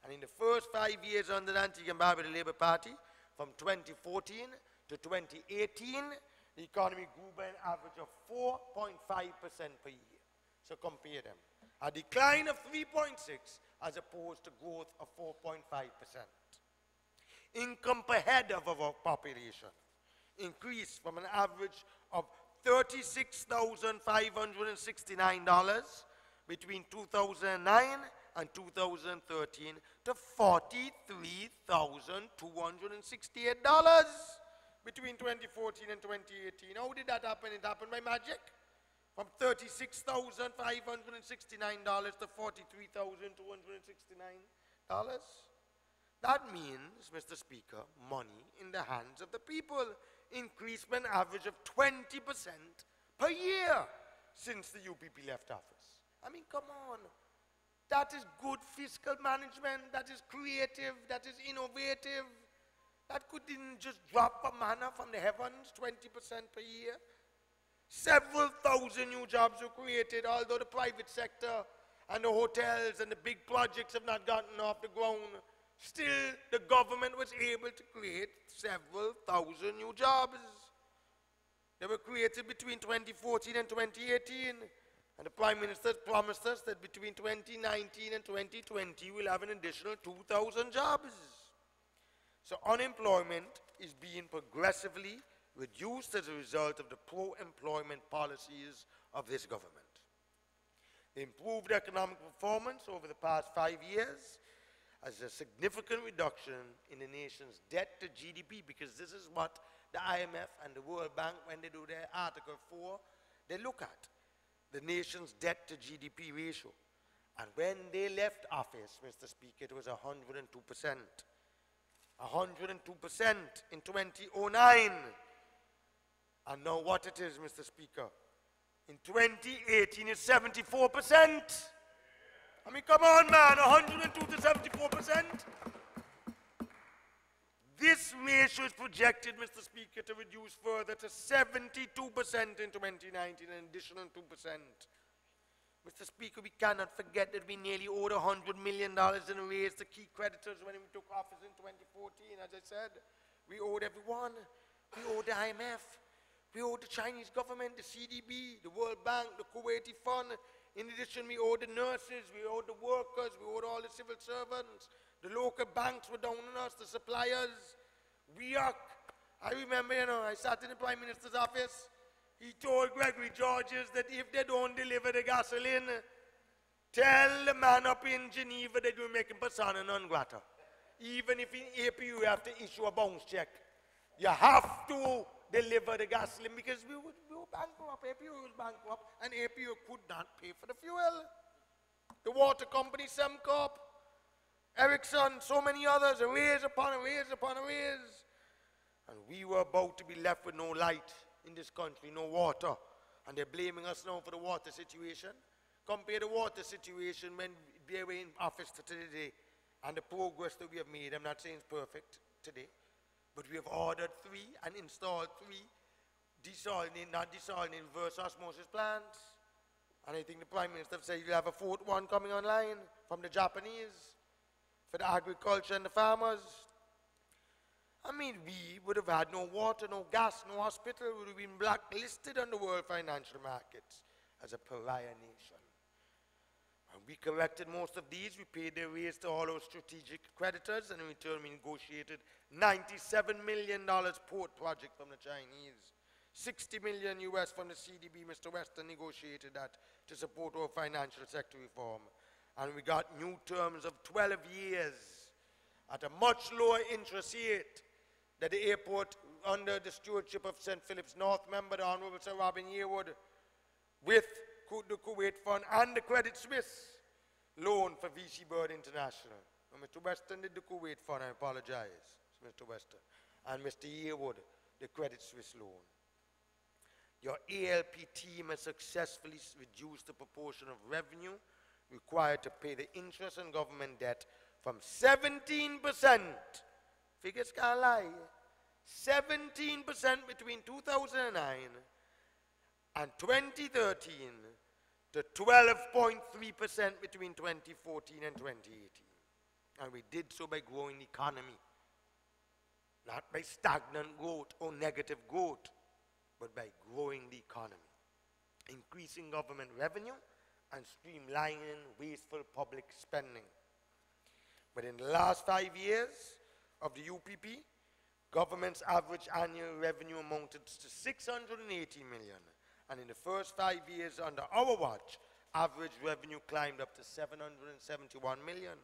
And in the first 5 years under the Antigua and Barbuda Labour Party, from 2014 to 2018, the economy grew by an average of 4.5% per year. So compare them. A decline of 3.6 as opposed to growth of 4.5%. Income per head of our population increased from an average of $36,569 between 2009 and 2013 to $43,268 between 2014 and 2018. How did that happen? It happened by magic. From $36,569 to $43,269. That means, Mr. Speaker, money in the hands of the people increased by an average of 20% per year since the UPP left office. I mean, come on. That is good fiscal management. That is creative. That is innovative. That couldn't just drop a manna from the heavens, 20% per year. Several thousand new jobs were created, although the private sector and the hotels and the big projects have not gotten off the ground. Still, the government was able to create several thousand new jobs. They were created between 2014 and 2018. And the Prime Minister promised us that between 2019 and 2020, we'll have an additional 2,000 jobs. So unemployment is being progressively reduced as a result of the pro-employment policies of this government. The improved economic performance over the past 5 years as a significant reduction in the nation's debt to GDP, because this is what the IMF and the World Bank, when they do their Article 4, they look at the nation's debt to GDP ratio. And when they left office, Mr. Speaker, it was 102%. 102% in 2009. And now what it is, Mr. Speaker, in 2018 is 74%. I mean, come on, man, 102 to 74%. This ratio is projected, Mr. Speaker, to reduce further to 72% in 2019, an additional 2%. Mr. Speaker, we cannot forget that we nearly owed $100 million in arrears to key creditors when we took office in 2014. As I said, we owed everyone. We owed the IMF. We owed the Chinese government, the CDB, the World Bank, the Kuwaiti Fund. In addition, we owed the nurses, we owed the workers, we owed all the civil servants. The local banks were down on us, the suppliers. I remember, I sat in the Prime Minister's office. He told Gregory Georges that if they don't deliver the gasoline, tell the man up in Geneva that we're making persona non grata. Even if in APU you have to issue a bounce check. You have to deliver the gasoline because we were bankrupt. APU was bankrupt and APU could not pay for the fuel. The water company, Semcorp, Ericsson, so many others, arrears upon arrears upon arrears. And we were about to be left with no light in this country, no water. And they're blaming us now for the water situation. Compare the water situation when they were in office today and the progress that we have made. I'm not saying it's perfect today, but we have ordered 3 and installed 3 desalinating, reverse osmosis plants. And I think the Prime Minister said you'll have a 4th one coming online from the Japanese for the agriculture and the farmers. I mean, we would have had no water, no gas, no hospital. We would have been blacklisted on the world financial markets as a pariah nation. And we corrected most of these. We paid their rates to all our strategic creditors, and in return we negotiated $97 million port project from the Chinese. 60 million US from the CDB. Mr. Weston negotiated that to support our financial sector reform. And we got new terms of 12 years at a much lower interest rate that the airport, under the stewardship of St. Philip's North member, the Honorable Sir Robin Yearwood, with the Kuwait Fund and the Credit Suisse loan for VC Bird International. And Mr. Weston did the Kuwait Fund, I apologize, Mr. Weston. And Mr. Yearwood, the Credit Suisse loan. Your ALP team has successfully reduced the proportion of revenue required to pay the interest on government debt from 17% Figures can't lie. 17% between 2009 and 2013 to 12.3% between 2014 and 2018. And we did so by growing the economy, not by stagnant growth or negative growth, but by growing the economy, increasing government revenue and streamlining wasteful public spending. But in the last 5 years of the UPP, government's average annual revenue amounted to 680 million. And in the first 5 years under our watch, average revenue climbed up to 771 million.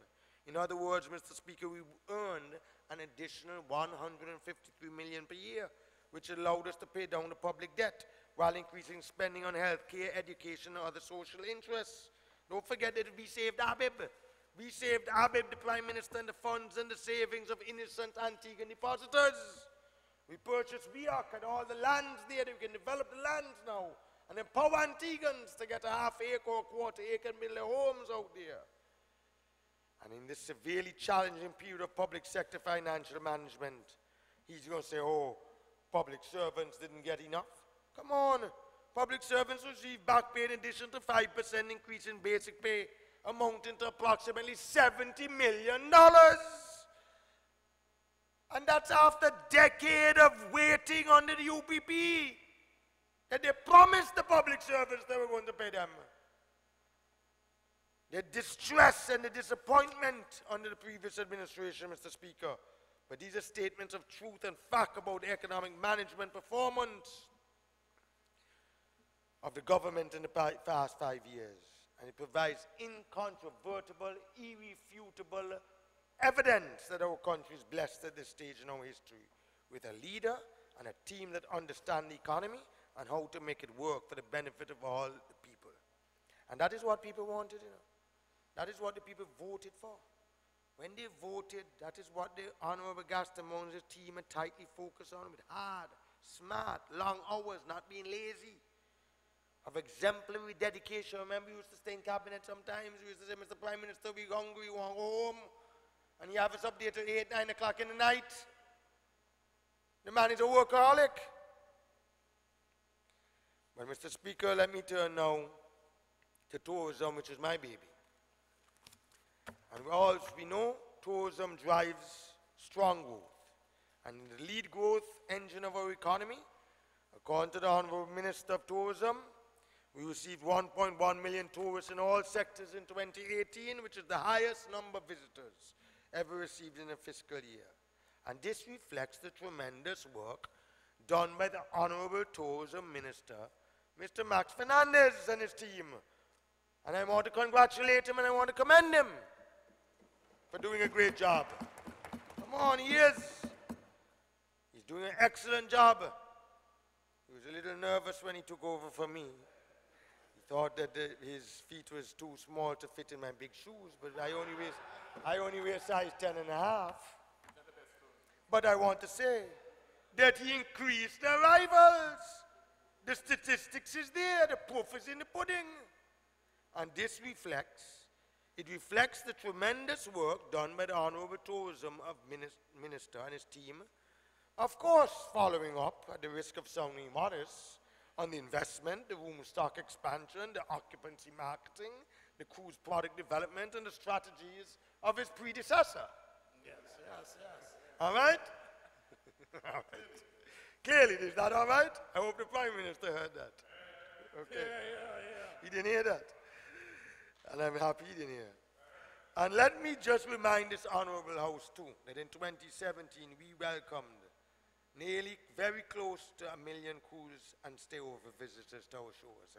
In other words, Mr. Speaker, we earned an additional 153 million per year, which allowed us to pay down the public debt while increasing spending on health care, education, and other social interests. Don't forget that we saved Abib. We saved Abib, the Prime Minister, and the funds and the savings of innocent Antiguan depositors. We purchased Biak and all the lands there that we can develop the lands now and empower Antigans to get a half acre or a quarter acre and build their homes out there. And in this severely challenging period of public sector financial management, he's going to say, oh, public servants didn't get enough. Come on. Public servants receive back pay in addition to 5% increase in basic pay, amounting to approximately $70 million. And that's after a decade of waiting under the UPP, that they promised the public servants they were going to pay them. The distress and the disappointment under the previous administration, Mr. Speaker. But these are statements of truth and fact about the economic management performance of the government in the past 5 years. And it provides incontrovertible, irrefutable evidence that our country is blessed at this stage in our history with a leader and a team that understand the economy and how to make it work for the benefit of all the people. And that is what people wanted, you know. That is what the people voted for. When they voted, that is what the Honorable Gaston Mons' team had tightly focused on, with hard, smart, long hours, not being lazy, of exemplary dedication. Remember, we used to stay in cabinet sometimes. We used to say, Mr. Prime Minister, we're hungry, we want to go home. And you have us up there till 8, 9 o'clock in the night. The man is a workaholic. But Mr. Speaker, let me turn now to tourism, which is my baby. And as we know, tourism drives strong growth. And the lead growth engine of our economy, according to the Honorable Minister of Tourism, we received 1.1 million tourists in all sectors in 2018, which is the highest number of visitors ever received in a fiscal year. And this reflects the tremendous work done by the Honorable Tourism Minister, Mr. Max Fernandez and his team. And I want to congratulate him and I want to commend him for doing a great job. Come on, he is. He's doing an excellent job. He was a little nervous when he took over from me. He thought that his feet was too small to fit in my big shoes, but I only wear size 10 and a half. But I want to say that he increased the arrivals. The statistics is there, the proof is in the pudding. And this reflects the tremendous work done by the Honorable Tourism of Minister and his team. Of course, following up, at the risk of sounding modest, on the investment, the room stock expansion, the occupancy marketing, the cruise product development, and the strategies of his predecessor. Yes. All right? All right. Clearly, is that all right? I hope the Prime Minister heard that. Okay. Yeah. He didn't hear that. And I'm happy he didn't hear. And let me just remind this Honorable House too, that in 2017 we welcomed nearly very close to 1 million cruise and stayover visitors to our shores.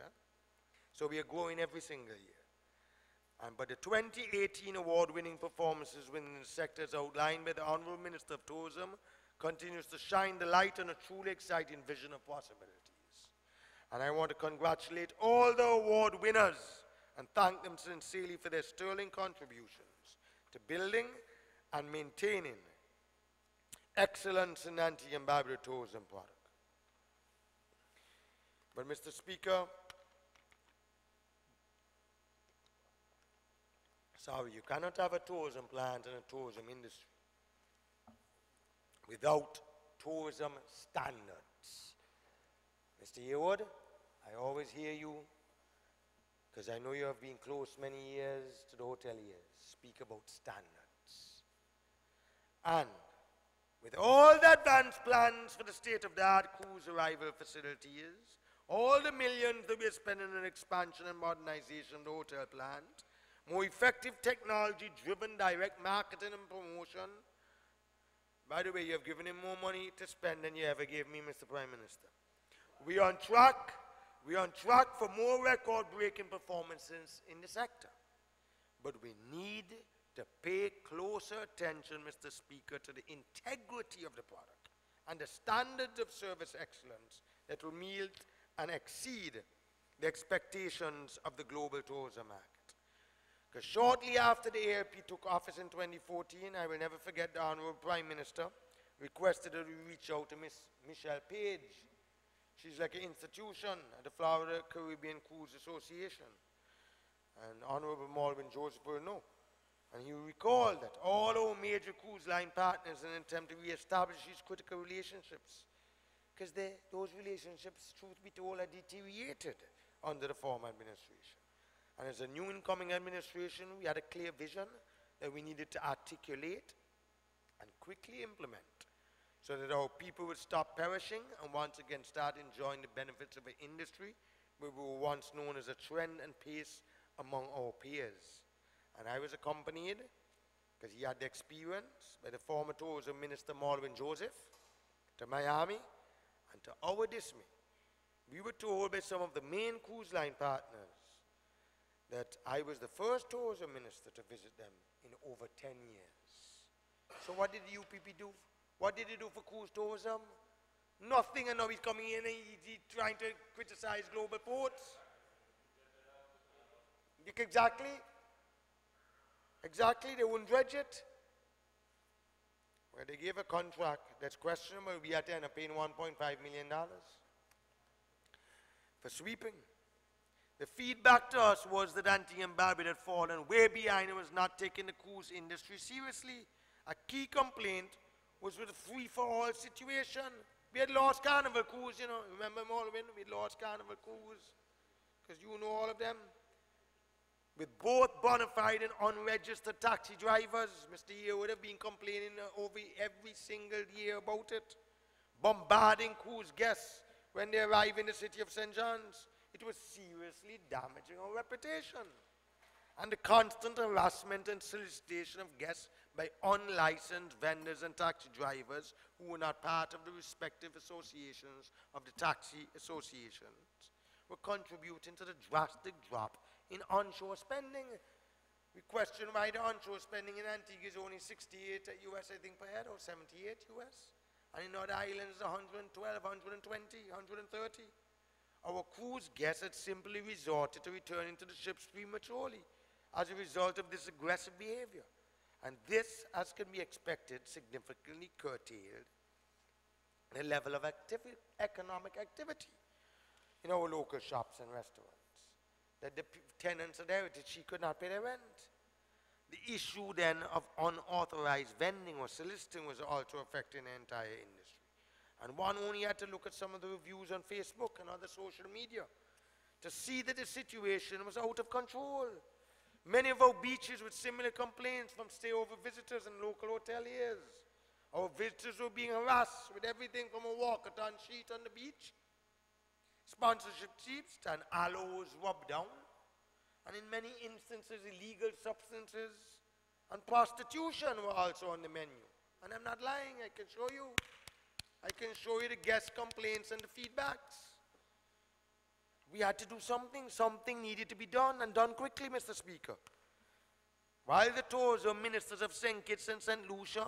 So we are growing every single year. But the 2018 award-winning performances within the sectors outlined by the Honorable Minister of Tourism continues to shine the light on a truly exciting vision of possibilities. And I want to congratulate all the award winners and thank them sincerely for their sterling contributions to building and maintaining excellence in Antigua and Barbuda tourism product. But Mr. Speaker, sorry, you cannot have a tourism plant and a tourism industry without tourism standards. Mr. Yearwood, I always hear you, because I know you have been close many years to the hoteliers, speak about standards. And with all the advanced plans for the state-of-the-art cruise arrival facilities, all the millions that we're spending on expansion and modernization of the hotel plant, more effective technology-driven direct marketing and promotion. By the way, you have given him more money to spend than you ever gave me, Mr. Prime Minister. We're on track. We're on track for more record-breaking performances in the sector. But we need to pay closer attention, Mr. Speaker, to the integrity of the product and the standards of service excellence that will meet and exceed the expectations of the global tourism market. Because shortly after the ALP took office in 2014, I will never forget the Honorable Prime Minister requested that we reach out to Miss Michelle Page. She's like an institution at the Florida Caribbean Cruise Association. And Honorable Malvin Joseph will know. And he will recall that all our major cruise line partners in an attempt to re-establish these critical relationships, because those relationships, truth be told, are deteriorated under the former administration. And as a new incoming administration, we had a clear vision that we needed to articulate and quickly implement so that our people would stop perishing and once again start enjoying the benefits of an industry where we were once known as a trend and pace among our peers. And I was accompanied, because he had the experience, by the former tourism minister, Malvin Joseph, to Miami, and to our dismay, we were told by some of the main cruise line partners that I was the first tourism minister to visit them in over 10 years. So what did the UPP do? What did he do for cruise tourism? Nothing, and now he's coming in and he's trying to criticize global ports. Exactly. Exactly, they wouldn't dredge it. Well, they gave a contract that's questionable. We had to end up paying $1.5 million for sweeping. The feedback to us was that Antigua and Barbuda had fallen way behind and was not taking the cruise industry seriously. A key complaint was with the free-for-all situation. We had lost Carnival Cruise, you know. Remember, Malvin? We lost Carnival Cruise, because you know all of them. With both bona fide and unregistered taxi drivers. Mr. Year would have been complaining over every single year about it. Bombarding cruise guests when they arrive in the city of St. John's. It was seriously damaging our reputation. And the constant harassment and solicitation of guests by unlicensed vendors and taxi drivers who were not part of the respective associations of the taxi associations were contributing to the drastic drop in onshore spending. We question why the onshore spending in Antigua is only 68 US, I think, per head, or 78 US. And in other islands, 112, 120, 130. Our cruise guests had simply resorted to returning to the ships prematurely as a result of this aggressive behavior. And this, as can be expected, significantly curtailed the level of economic activity in our local shops and restaurants. That the tenants had heritage, she could not pay their rent. The issue then of unauthorized vending or soliciting was also affecting the entire industry. And one only had to look at some of the reviews on Facebook and other social media to see that the situation was out of control. Many of our beaches with similar complaints from stayover visitors and local hoteliers. Our visitors were being harassed with everything from a walkathon sheet on the beach, sponsorship chips, and aloes rubbed down, and in many instances illegal substances and prostitution were also on the menu. And I'm not lying, I can show you. I can show you the guest complaints and the feedbacks. We had to do something. Something needed to be done, and done quickly, Mr. Speaker. While the tourism ministers of St. Kitts and St. Lucia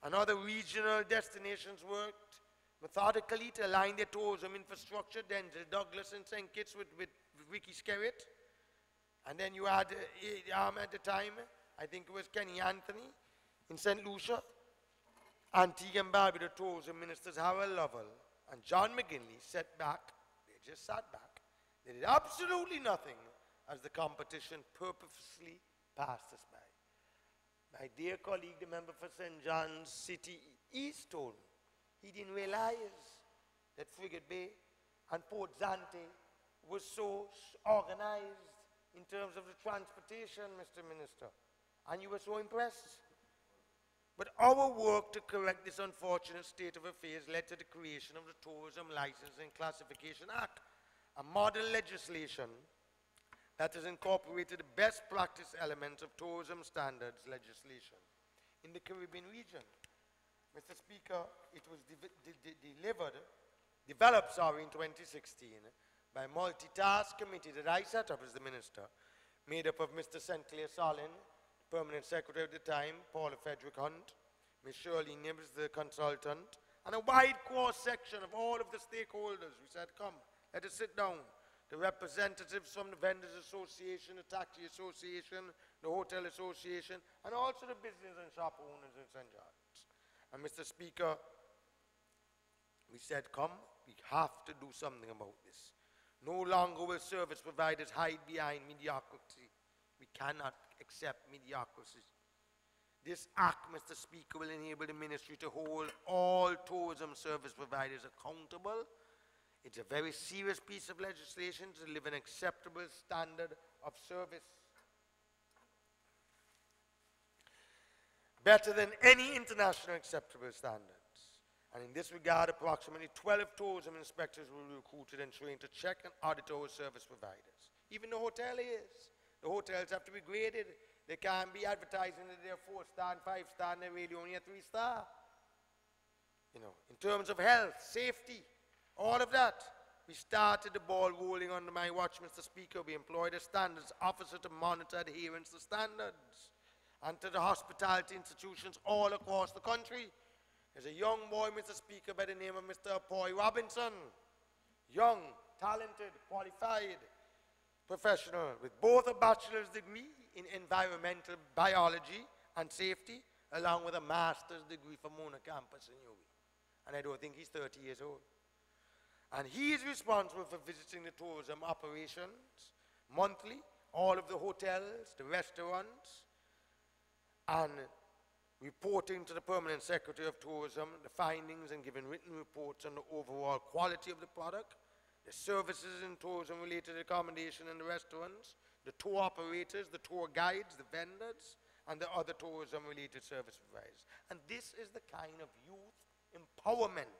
and other regional destinations worked methodically to align their tourism infrastructure, Denzel Douglas in St. Kitts with Ricky Skerritt, and then you had at the time, I think it was Kenny Anthony in St. Lucia, Antigua and Barbuda tourism ministers Harold Lovell and John McGinley sat back. They just sat back. They did absolutely nothing as the competition purposely passed us by My dear colleague, the member for St. John's City East, told me he didn't realize that Frigate Bay and Port Zante was so organized in terms of the transportation, Mr. Minister. And you were so impressed. But our work to correct this unfortunate state of affairs led to the creation of the Tourism Licensing Classification Act, a model legislation that has incorporated the best practice elements of tourism standards legislation in the Caribbean region. Mr. Speaker, it was developed in 2016 by a multitask committee that I set up as the minister, made up of Mr. St. Clair Solin, Permanent Secretary at the time, Paula Frederick Hunt, Ms. Shirley Nibbs, the consultant, and a wide cross-section of all of the stakeholders. We said, come, let us sit down. The representatives from the Vendors Association, the Taxi Association, the Hotel Association, and also the business and shop owners in St. John's. And Mr. Speaker, we said, come, we have to do something about this. No longer will service providers hide behind mediocrity. We cannot accept mediocrity. This act, Mr. Speaker, will enable the ministry to hold all tourism service providers accountable. It's a very serious piece of legislation to deliver an acceptable standard of service. Better than any international acceptable standards. And in this regard, approximately 12 tourism inspectors will be recruited and trained to check and audit our service providers. Even the hoteliers. The hotels have to be graded. They can't be advertising that they're 4-star and 5-star and they're really only a 3-star. You know, in terms of health, safety, all of that. We started the ball rolling under my watch, Mr. Speaker. We employed a standards officer to monitor adherence to standards and to the hospitality institutions all across the country. There's a young boy, Mr. Speaker, by the name of Mr. Poy Robinson. Young, talented, qualified professional with both a bachelor's degree in environmental biology and safety, along with a master's degree from Mona Campus in UWI. And I don't think he's 30 years old. And he is responsible for visiting the tourism operations monthly, all of the hotels, the restaurants, and reporting to the Permanent Secretary of Tourism the findings and giving written reports on the overall quality of the product, the services in tourism-related accommodation in the restaurants, the tour operators, the tour guides, the vendors, and the other tourism-related service providers. And this is the kind of youth empowerment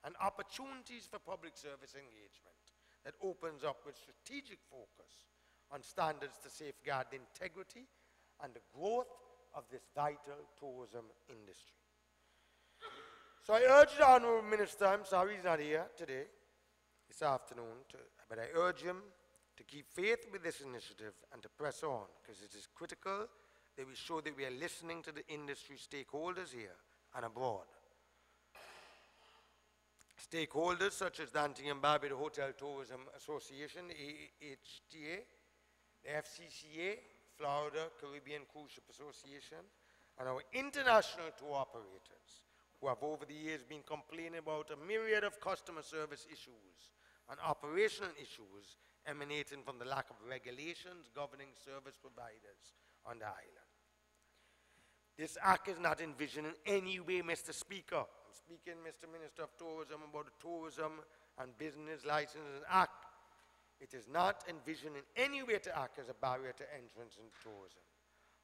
and opportunities for public service engagement that opens up with strategic focus on standards to safeguard the integrity and the growth of this vital tourism industry. So I urge the Honourable Minister, I'm sorry he's not here today, this afternoon, but I urge him to keep faith with this initiative and to press on, because it is critical that we show that we are listening to the industry stakeholders here and abroad. Stakeholders such as the Antigua and Barbuda Hotel Tourism Association, the AHTA, the FCCA, Florida Caribbean Cruise Ship Association, and our international tour operators, who have over the years been complaining about a myriad of customer service issues and operational issues emanating from the lack of regulations governing service providers on the island. This act is not envisioned in any way, Mr. Speaker. I'm speaking, Mr. Minister of Tourism, about the Tourism and Business Licensing Act. It is not envisioned in any way to act as a barrier to entrance into tourism.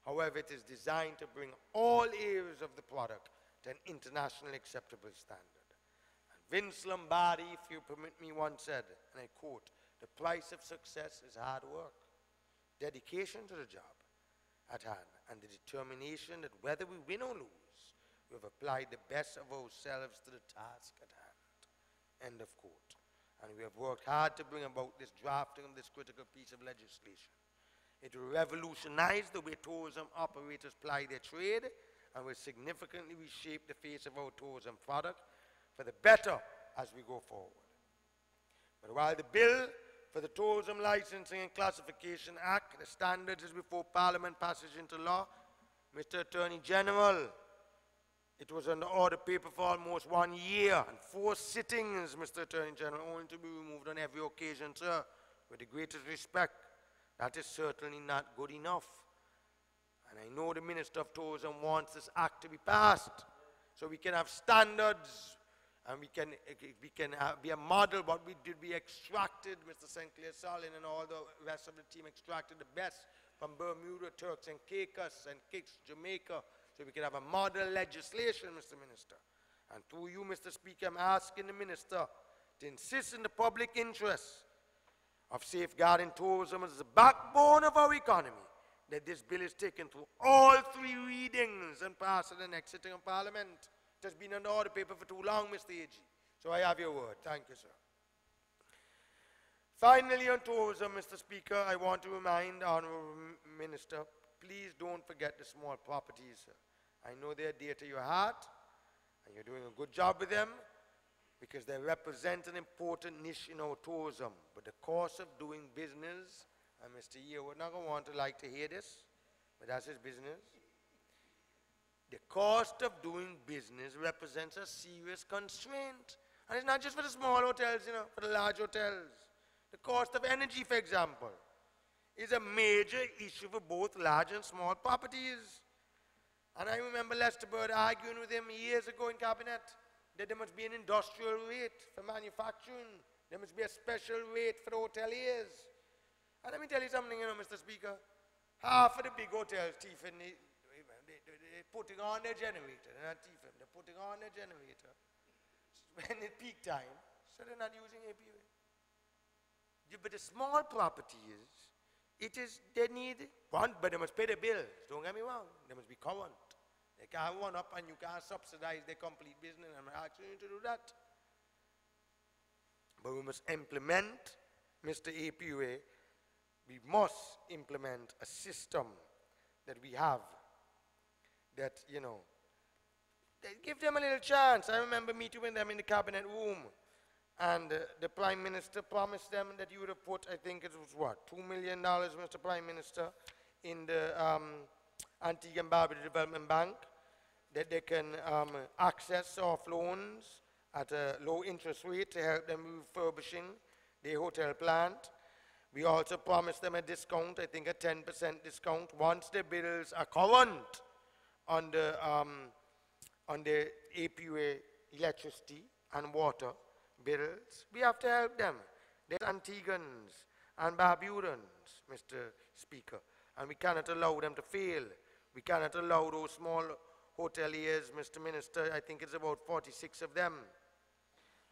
However, it is designed to bring all areas of the product to an internationally acceptable standard. And Vince Lombardi, if you permit me, once said, and I quote, "The price of success is hard work, dedication to the job at hand, and the determination that whether we win or lose, we have applied the best of ourselves to the task at hand." End of quote. And we have worked hard to bring about this drafting of this critical piece of legislation. It will revolutionize the way tourism operators ply their trade and will significantly reshape the face of our tourism product for the better as we go forward. But while the bill for the Tourism Licensing and Classification Act, the standards is before Parliament passage into law, Mr. Attorney General, it was on the order paper for almost 1 year and 4 sittings, Mr. Attorney General, only to be removed on every occasion, sir. With the greatest respect, that is certainly not good enough. And I know the Minister of Tourism wants this act to be passed so we can have standards and we can be a model. What we did, we extracted, Mr. St. Clair Salin and all the rest of the team extracted the best from Bermuda, Turks and Caicos and Kicks, Jamaica, so we can have a model legislation, Mr. Minister. And through you, Mr. Speaker, I'm asking the Minister to insist in the public interest of safeguarding tourism as the backbone of our economy, that this bill is taken through all 3 readings and passed at the next sitting of Parliament. It has been on the order paper for too long, Mr. AG. So I have your word. Thank you, sir. Finally, on tourism, Mr. Speaker, I want to remind the Honourable Minister, please don't forget the small properties, sir. I know they're dear to your heart, and you're doing a good job with them, because they represent an important niche in our tourism. But the cost of doing business, and Mr. Yeo would not want to like to hear this, but that's his business. The cost of doing business represents a serious constraint. And it's not just for the small hotels, you know, for the large hotels. The cost of energy, for example, is a major issue for both large and small properties. And I remember Lester Bird arguing with him years ago in Cabinet that there must be an industrial rate for manufacturing. There must be a special rate for the hoteliers. And let me tell you something, you know, Mr. Speaker. Half of the big hotels, Tiffin, they're putting on their generator. They're not Tiffin, they're putting on their generator when it's peak time, so they're not using APUA. But the small properties, they need one, but they must pay the bills. Don't get me wrong, they must be current. They can't run up and you can't subsidize their complete business. I'm asking you to do that. But we must implement, Mr. APUA, we must implement a system that we have that, you know, give them a little chance. I remember meeting with them in the cabinet room, and the Prime Minister promised them that you would have put, I think it was what, $2 million, Mr. Prime Minister, in the Antigua and Barbuda Development Bank, that they can access soft loans at a low interest rate to help them refurbishing their hotel plant. We also promised them a discount, I think a 10% discount, once the bills are current on the APUA electricity and water bills. We have to help them. There's Antiguans and Barbudans, Mr. Speaker, and we cannot allow them to fail. We cannot allow those small hoteliers, Mr. Minister, I think it's about 46 of them.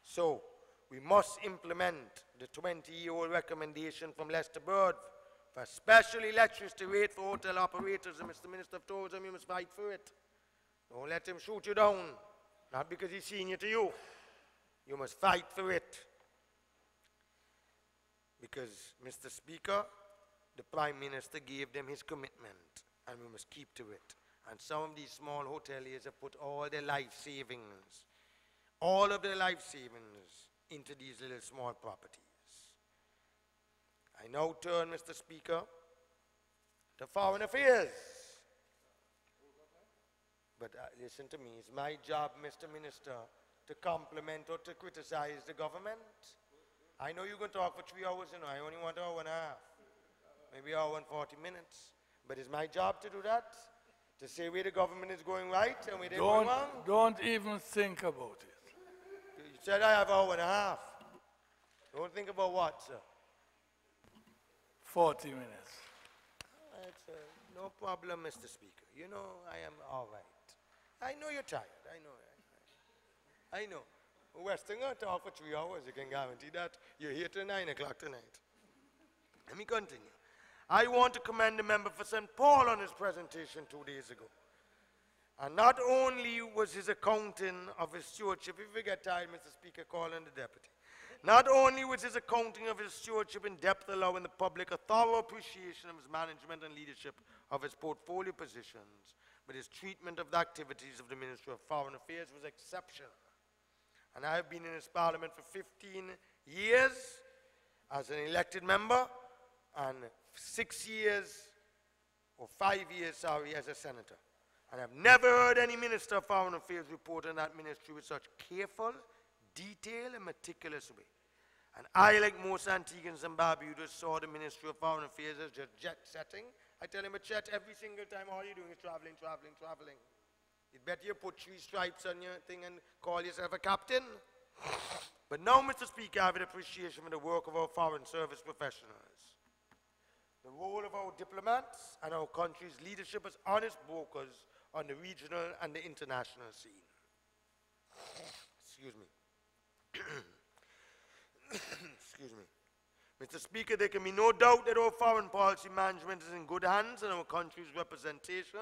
So, we must implement the 20-year-old recommendation from Lester Bird for a special electricity rate for hotel operators. And Mr. Minister of Tourism, you must fight for it. Don't let him shoot you down, not because he's senior to you. You must fight for it. Because, Mr. Speaker, the Prime Minister gave them his commitment, and we must keep to it. And some of these small hoteliers have put all their life savings, all of their life savings, into these little small properties. I now turn, Mr. Speaker, to foreign affairs. But listen to me, it's my job, Mr. Minister, to compliment or to criticize the government. I know you're going to talk for 3 hours, you know, I only want an hour and a half, maybe an hour and 40 minutes. But it's my job to do that, to say where the government is going right and where they're going wrong. Don't even think about it. You said I have an hour and a half. Don't think about what, sir? 40 minutes. That's no problem, Mr. Speaker. You know, I am all right. I know you're tired. I know. Western going to talk for 3 hours. You can guarantee that. You're here till 9 o'clock tonight. Let me continue. I want to commend the member for St. Paul on his presentation 2 days ago. And not only was his accounting of his stewardship, if you get tired, Mr. Speaker, call on the deputy. Not only was his accounting of his stewardship in depth allowing the public a thorough appreciation of his management and leadership of his portfolio positions, but his treatment of the activities of the Ministry of Foreign Affairs was exceptional. And I have been in this parliament for 15 years as an elected member, and 6 years, or 5 years, sorry, as a senator. And I've never heard any Minister of Foreign Affairs report on that ministry with such careful, detailed, and meticulous way. And I, like most Antiguans and Barbudas, saw the Ministry of Foreign Affairs as just jet-setting I tell him, but Chet, every single time all you're doing is traveling, traveling, traveling. You'd better you put 3 stripes on your thing and call yourself a captain. But now, Mr. Speaker, I have an appreciation for the work of our foreign service professionals. The role of our diplomats and our country's leadership as honest brokers on the regional and the international scene. Excuse me. Excuse me. Mr. Speaker, there can be no doubt that our foreign policy management is in good hands and our country's representation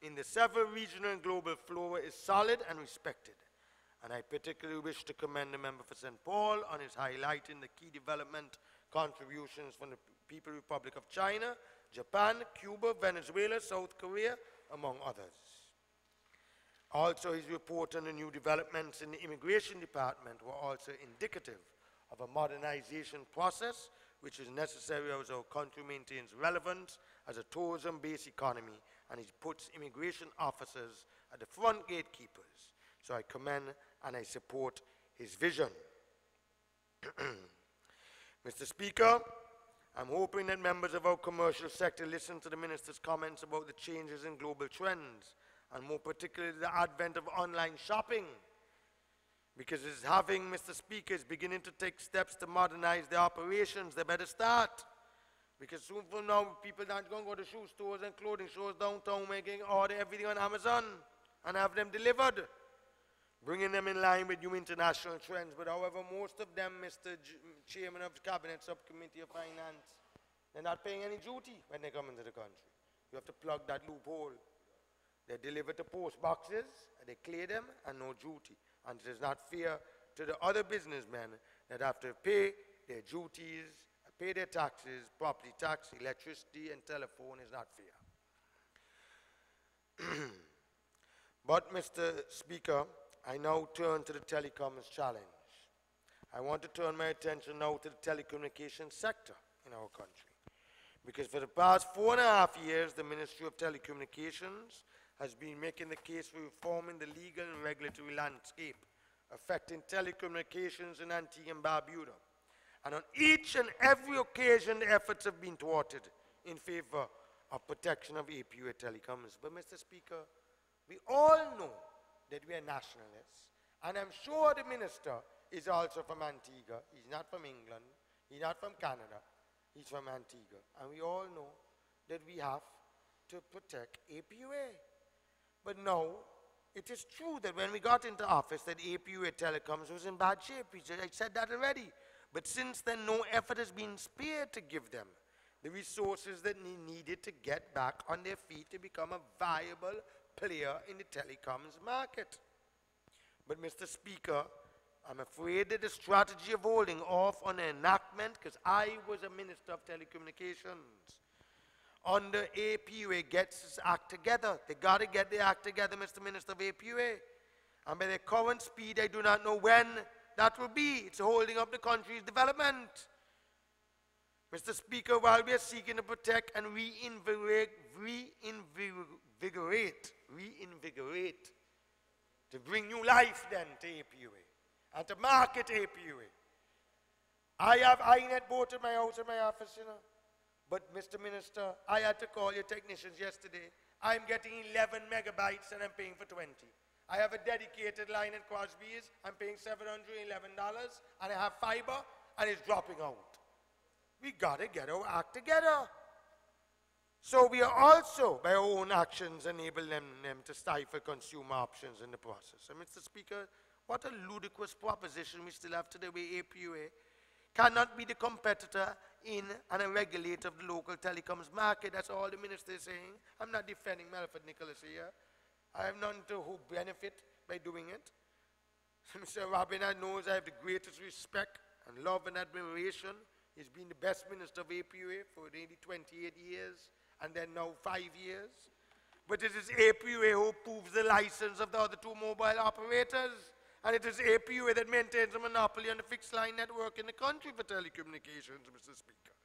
in the several regional and global flora is solid and respected. And I particularly wish to commend the member for St. Paul on his highlighting the key development contributions from the People's Republic of China, Japan, Cuba, Venezuela, South Korea, among others. Also, his report on the new developments in the immigration department were also indicative of a modernization process which is necessary as our country maintains relevance as a tourism-based economy, and it puts immigration officers at the front gatekeepers. So I commend and I support his vision. Mr. Speaker, I'm hoping that members of our commercial sector listen to the Minister's comments about the changes in global trends, and more particularly the advent of online shopping, because it's having, Mr. Speaker, is beginning to take steps to modernize their operations. They better start. Because soon from now, people aren't going to go to shoe stores and clothing stores downtown making order everything on Amazon and have them delivered, bringing them in line with new international trends. But however, most of them, Mr. Chairman of the Cabinet Subcommittee of Finance, they're not paying any duty when they come into the country. You have to plug that loophole. They're delivered to post boxes, and they clear them, and no duty. And it is not fair to the other businessmen that have to pay their duties, pay their taxes, property tax, electricity, and telephone is not fair. But, Mr. Speaker, I now turn to the telecoms challenge. I want to turn my attention now to the telecommunications sector in our country. Because for the past 4.5 years, the Ministry of Telecommunications has been making the case for reforming the legal and regulatory landscape affecting telecommunications in Antigua and Barbuda. And on each and every occasion, the efforts have been thwarted in favor of protection of APUA telecoms. But, Mr. Speaker, we all know that we are nationalists, and I'm sure the minister is also from Antigua. He's not from England. He's not from Canada. He's from Antigua. And we all know that we have to protect APUA. But no, it is true that when we got into office that APUA telecoms was in bad shape. I said that already. But since then, no effort has been spared to give them the resources that they needed to get back on their feet to become a viable player in the telecoms market. But, Mr. Speaker, I'm afraid that the strategy of holding off on the enactment, because I was a Minister of Telecommunications, under APUA gets its act together. They got to get their act together, Mr. Minister of APUA. And by their current speed, I do not know when that will be. It's holding up the country's development. Mr. Speaker, while we are seeking to protect and reinvigorate, to bring new life then to APUA and to market APUA. I have iNet both in my house and my office, you know. But, Mr. Minister, I had to call your technicians yesterday. I'm getting 11 megabytes and I'm paying for 20. I have a dedicated line at Crosby's. I'm paying $711 and I have fiber and it's dropping out. We got to get our act together. So we are also, by our own actions, enabling them to stifle consumer options in the process. And, Mr. Speaker, what a ludicrous proposition we still have today where APUA cannot be the competitor in and a regulator of the local telecoms market. That's all the minister is saying. I'm not defending Melford Nicholas here. I have none to who benefit by doing it. Mr. Robinette knows I have the greatest respect and love and admiration. He's been the best minister of APUA for nearly 28 years and then now 5 years. But it is APUA who approves the license of the other 2 mobile operators. And it is APUA that maintains a monopoly on the fixed line network in the country for telecommunications, Mr. Speaker.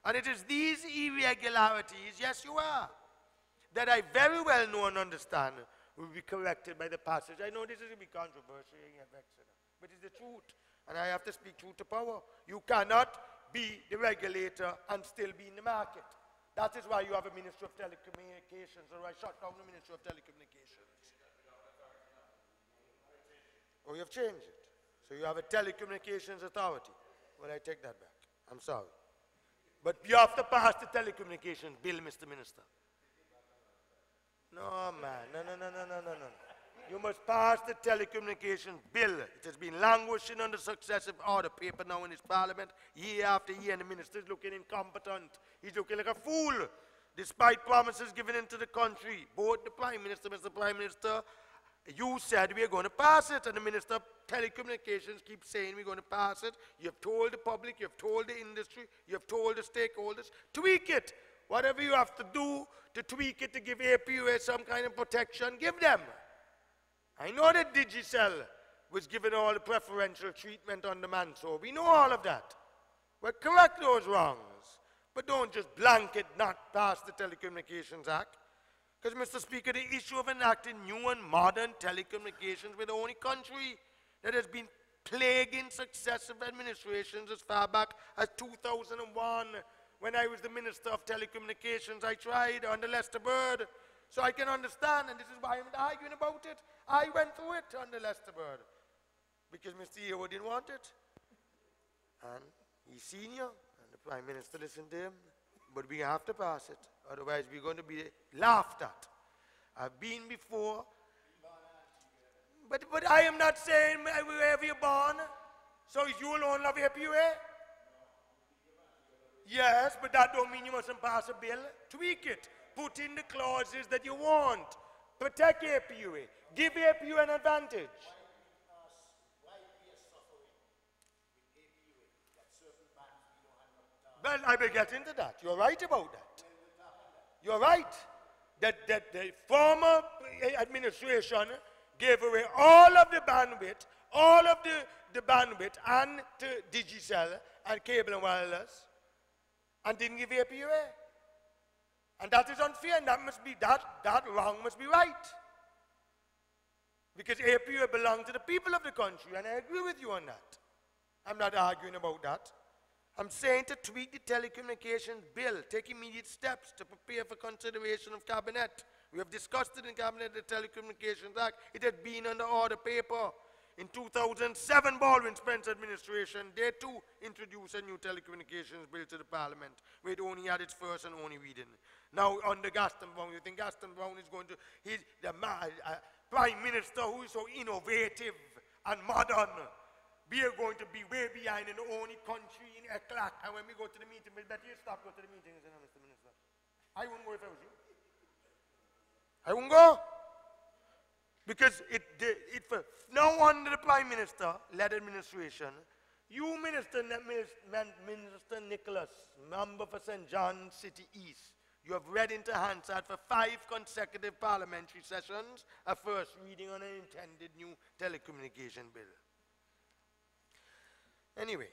And it is these irregularities, yes you are, that I very well know and understand will be corrected by the passage. I know this is going to be controversial, but it's the truth. And I have to speak truth to power. You cannot be the regulator and still be in the market. That is why you have a Ministry of Telecommunications, or I shut down the Ministry of Telecommunications. Oh, you have changed it. So you have a Telecommunications Authority. Well, I take that back. I'm sorry. But you have to pass the Telecommunications Bill, Mr. Minister. No, man. No. You must pass the Telecommunications Bill. It has been languishing under successive order paper now in this Parliament, year after year, and the minister is looking incompetent. He's looking like a fool, despite promises given into the country. Both the Prime Minister, Mr. Prime Minister, you said we are going to pass it, and the Minister of Telecommunications keeps saying we're going to pass it. You have told the public, you have told the industry, you have told the stakeholders, tweak it. Whatever you have to do to tweak it to give APUA some kind of protection, give them. I know that Digicel was given all the preferential treatment on demand, so we know all of that. Well, correct those wrongs, but don't just blanket not pass the Telecommunications Act. Because, Mr. Speaker, the issue of enacting new and modern telecommunications with the only country that has been plaguing successive administrations as far back as 2001. When I was the Minister of Telecommunications, I tried under Lester Bird. So I can understand, and this is why I'm not arguing about it. I went through it under Lester Bird. Because Mr. Yeo didn't want it. And he's senior, and the Prime Minister listened to him. But we have to pass it. Otherwise, we're going to be laughed at. I've been before. But I am not saying wherever you're born. So is you alone love APUA? Yes, but that don't mean you mustn't pass a bill. Tweak it. Put in the clauses that you want. Protect APUA. Give APUA an advantage. Well, I will get into that. You're right about that. You're right. That the former administration gave away all of the bandwidth, and to Digicel and Cable and Wireless, and didn't give APUA. And that is unfair, and that must be, that wrong must be right. Because APUA belongs to the people of the country, and I agree with you on that. I'm not arguing about that. I'm saying to tweak the Telecommunications Bill, take immediate steps to prepare for consideration of Cabinet. We have discussed it in Cabinet, the Telecommunications Act. It had been under order paper. In 2007, Baldwin Spencer administration, they too introduced a new telecommunications bill to the Parliament, where it only had its first and only reading. Now, under Gaston Brown, you think Gaston Brown is going to, he's the Prime Minister who is so innovative and modern. We are going to be way behind in the only country in ECLAC. And when we go to the meeting, we'll bet you stop go to the meeting, Mr. Minister. I wouldn't go if I was you. I wouldn't go. Because now under the Prime Minister-led administration, you, Minister Nicholas, member for St. John's City East, you have read into Hansard for 5 consecutive parliamentary sessions a first reading on an intended new telecommunication bill. Anyway,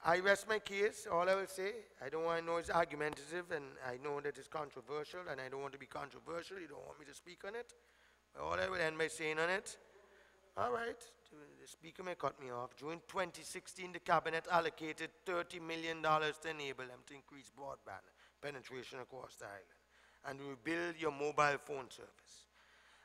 I rest my case. All I will say, I don't want to know it's argumentative, and I know that it's controversial, and I don't want to be controversial. You don't want me to speak on it. All I will end by saying on it, all right, the Speaker may cut me off. During 2016, the Cabinet allocated $30 million to enable them to increase broadband penetration across the island and rebuild your mobile phone service.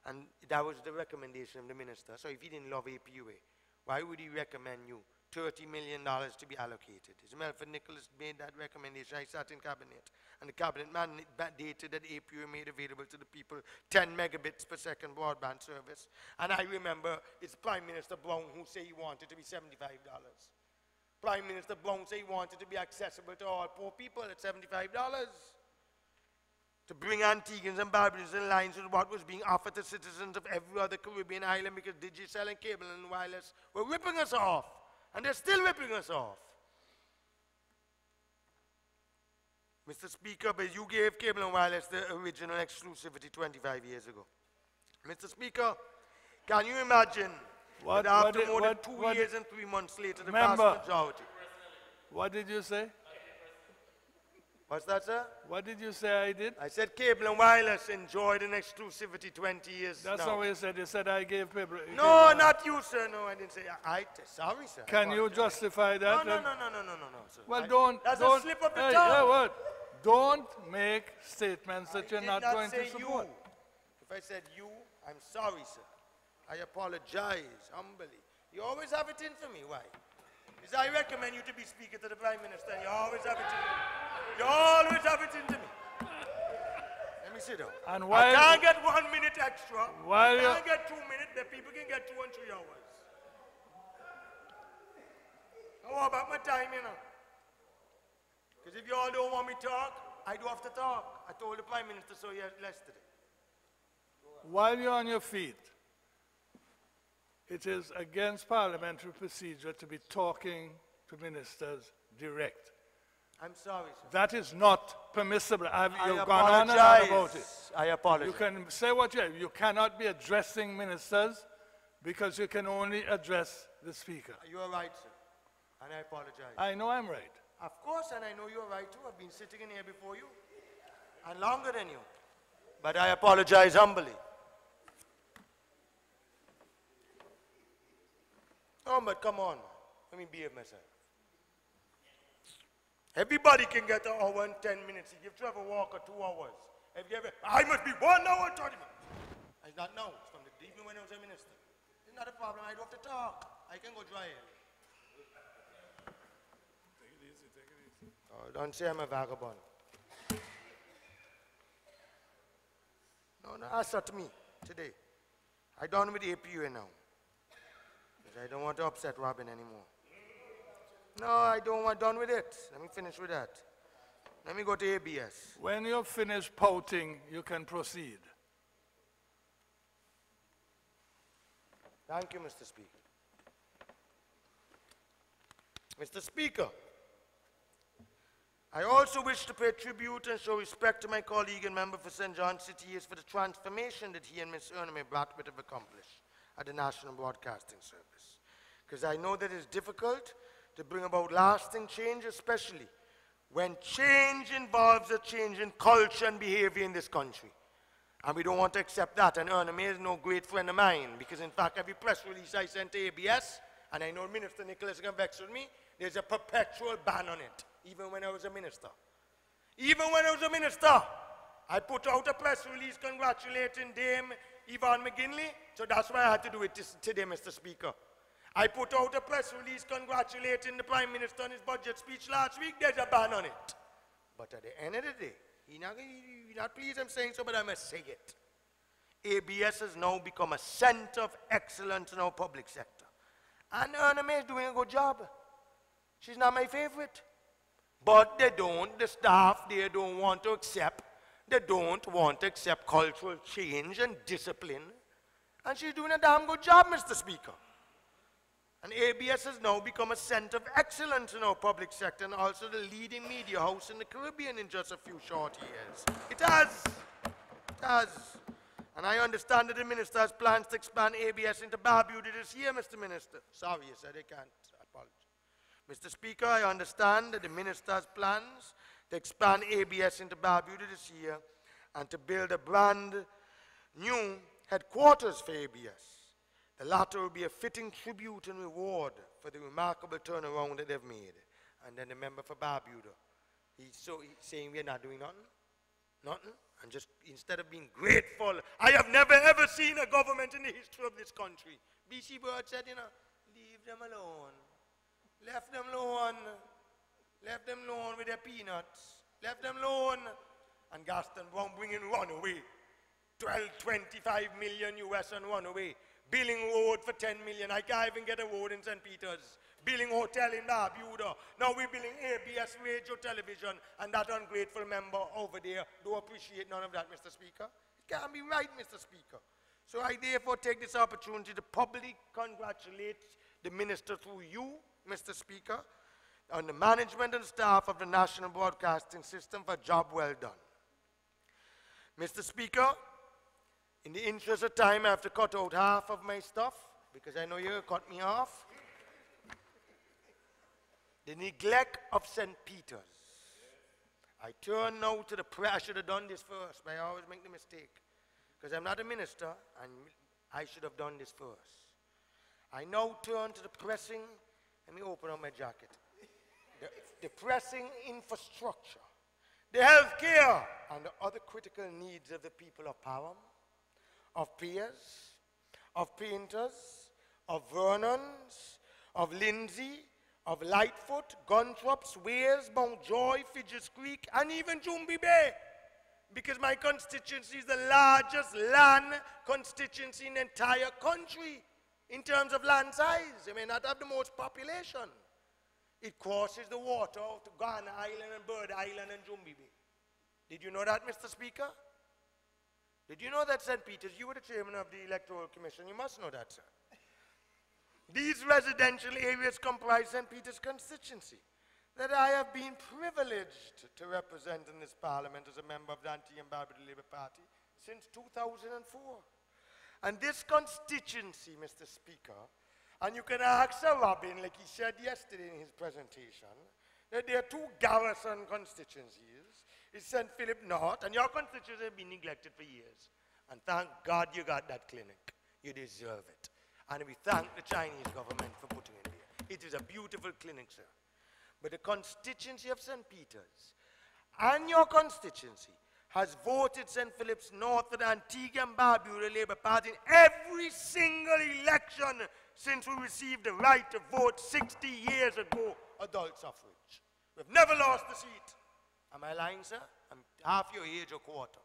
And that was the recommendation of the Minister. So if he didn't love APUA, why would he recommend you $30 million to be allocated? As a matter of fact, Nicholas made that recommendation. I sat in Cabinet, and the Cabinet mandated that APUA made available to the people 10 megabits per second broadband service. And I remember it's Prime Minister Brown who said he wanted to be $75. Prime Minister Brown said he wanted to be accessible to all poor people at $75. To bring Antiguans and Barbudans in line with what was being offered to citizens of every other Caribbean island, because Digicel and Cable and Wireless were ripping us off. And they're still ripping us off. Mr. Speaker, but you gave Cable and Wireless the original exclusivity 25 years ago. Mr. Speaker, can you imagine that after more than 2 years and 3 months later, the vast majority... What did you say? What's that, sir? What did you say I did? I said Cable and Wireless enjoyed an exclusivity 20 years That's now. not what you said. You said I gave people... No, not you, sir. No, I didn't say... Sorry, sir. Can you justify that? No, sir. Well, That's a slip of the tongue. Yeah, what? Don't make statements that you're not going to support. You. If I said you, I'm sorry, sir. I apologize humbly. You always have it in for me. Why? Because I recommend you to be speaker to the Prime Minister, and you always have it in. You always have it in to me. Let me sit down. And I can't get 1 minute extra. While I can't get 2 minutes. The people can get 2 and 3 hours. How about my time, you know? Because if you all don't want me to talk, I do have to talk. I told the Prime Minister so yesterday. While you're on your feet, it is against parliamentary procedure to be talking to ministers direct. I'm sorry, sir. That is not permissible. You've I gone on and on apologize. about it. I apologize. You can say what you cannot be addressing ministers because you can only address the speaker. You are right, sir. And I apologize. I know I'm right. Of course, and I know you're right too. I've been sitting in here before you. And longer than you. But I apologize humbly. Oh, but come on. Let me behave myself. Everybody can get an hour and 10 minutes. If you have a walk or 2 hours. If you ever, I must be 1 hour and 30 minutes. It's not now. It's from the evening when I was a minister. It's not a problem. I don't have to talk. I can go dry here. Take it easy, take it easy. Oh, don't say I'm a vagabond. No, Asot me today. I done with APU now. Because I don't want to upset Robin anymore. No, I don't want done with it. Let me finish with that. Let me go to ABS. When you're finished pouting, you can proceed. Thank you, Mr. Speaker. Mr. Speaker, I also wish to pay tribute and show respect to my colleague and member for St. John City East for the transformation that he and Ms. Erneme Bradford have accomplished at the National Broadcasting Service. Because I know that it's difficult to bring about lasting change, especially when change involves a change in culture and behavior in this country. And we don't want to accept that. And Erneme is no great friend of mine, because in fact every press release I sent to ABS, and I know Minister Nicholas can vex with me, there's a perpetual ban on it, even when I was a minister. Even when I was a minister, I put out a press release congratulating Dame Yvonne McGinley, so that's why I had to do it today, Mr. Speaker. I put out a press release congratulating the Prime Minister on his budget speech last week. There's a ban on it. But at the end of the day, you're not pleased I'm saying so, but I must say it. ABS has now become a center of excellence in our public sector. And Erneme is doing a good job. She's not my favorite. But the staff, they don't want to accept cultural change and discipline. And she's doing a damn good job, Mr. Speaker. And ABS has now become a center of excellence in our public sector and also the leading media house in the Caribbean in just a few short years. It has. It has. And I understand that the minister has plans to expand ABS into Barbuda this year, Mr. Minister. Sorry, I said I can't. I apologize. Mr. Speaker, I understand that the minister has plans to expand ABS into Barbuda this year and to build a brand new headquarters for ABS. The latter will be a fitting tribute and reward for the remarkable turnaround that they've made. And then the member for Barbuda, he's saying we're not doing nothing. Nothing. And just instead of being grateful, I have never ever seen a government in the history of this country. B.C. Bird said, leave them alone. Left them alone. Left them alone with their peanuts. Left them alone. And Gaston Brown bringing runaway. 25 million US on runaway. Building road for 10 million. I can't even get a road in St. Peter's. Building hotel in Barbuda. Now we're building ABS radio television, and that ungrateful member over there don't appreciate none of that, Mr. Speaker. It can't be right, Mr. Speaker. So I therefore take this opportunity to publicly congratulate the minister through you, Mr. Speaker, on the management and staff of the National Broadcasting System for a job well done. Mr. Speaker, in the interest of time, I have to cut out half of my stuff, because I know you cut me off. The neglect of St. Peter's. I turn now to the press. I should have done this first, but I always make the mistake. Because I'm not a minister, and I should have done this first. I now turn to the pressing, let me open up my jacket. The pressing infrastructure the health care, and the other critical needs of the people of Param, of Piers, of Painters, of Vernons, of Lindsay, of Lightfoot, Gunthrops, Wales, Mountjoy, Fidges Creek, and even Jumbi Bay. Because my constituency is the largest land constituency in the entire country in terms of land size. It may not have the most population. It crosses the water out to Ghana Island and Bird Island and Jumbi Bay. Did you know that, Mr. Speaker? Did you know that, St. Peter's? You were the chairman of the Electoral Commission. You must know that, sir. These residential areas comprise St. Peter's constituency that I have been privileged to represent in this parliament as a member of the Antigua and Barbuda Labour Party since 2004. And this constituency, Mr. Speaker, and you can ask Sir Robin, like he said yesterday in his presentation, that there are two garrison constituencies. It's St. Philip North, and your constituency has been neglected for years. And thank God you got that clinic. You deserve it. And we thank the Chinese government for putting it there. It is a beautiful clinic, sir. But the constituency of St. Peter's and your constituency has voted St. Philip's North for the Antigua and Barbuda Labour Party in every single election since we received the right to vote 60 years ago, adult suffrage. We've never lost the seat. Am I lying, sir? I'm half your age or quarter.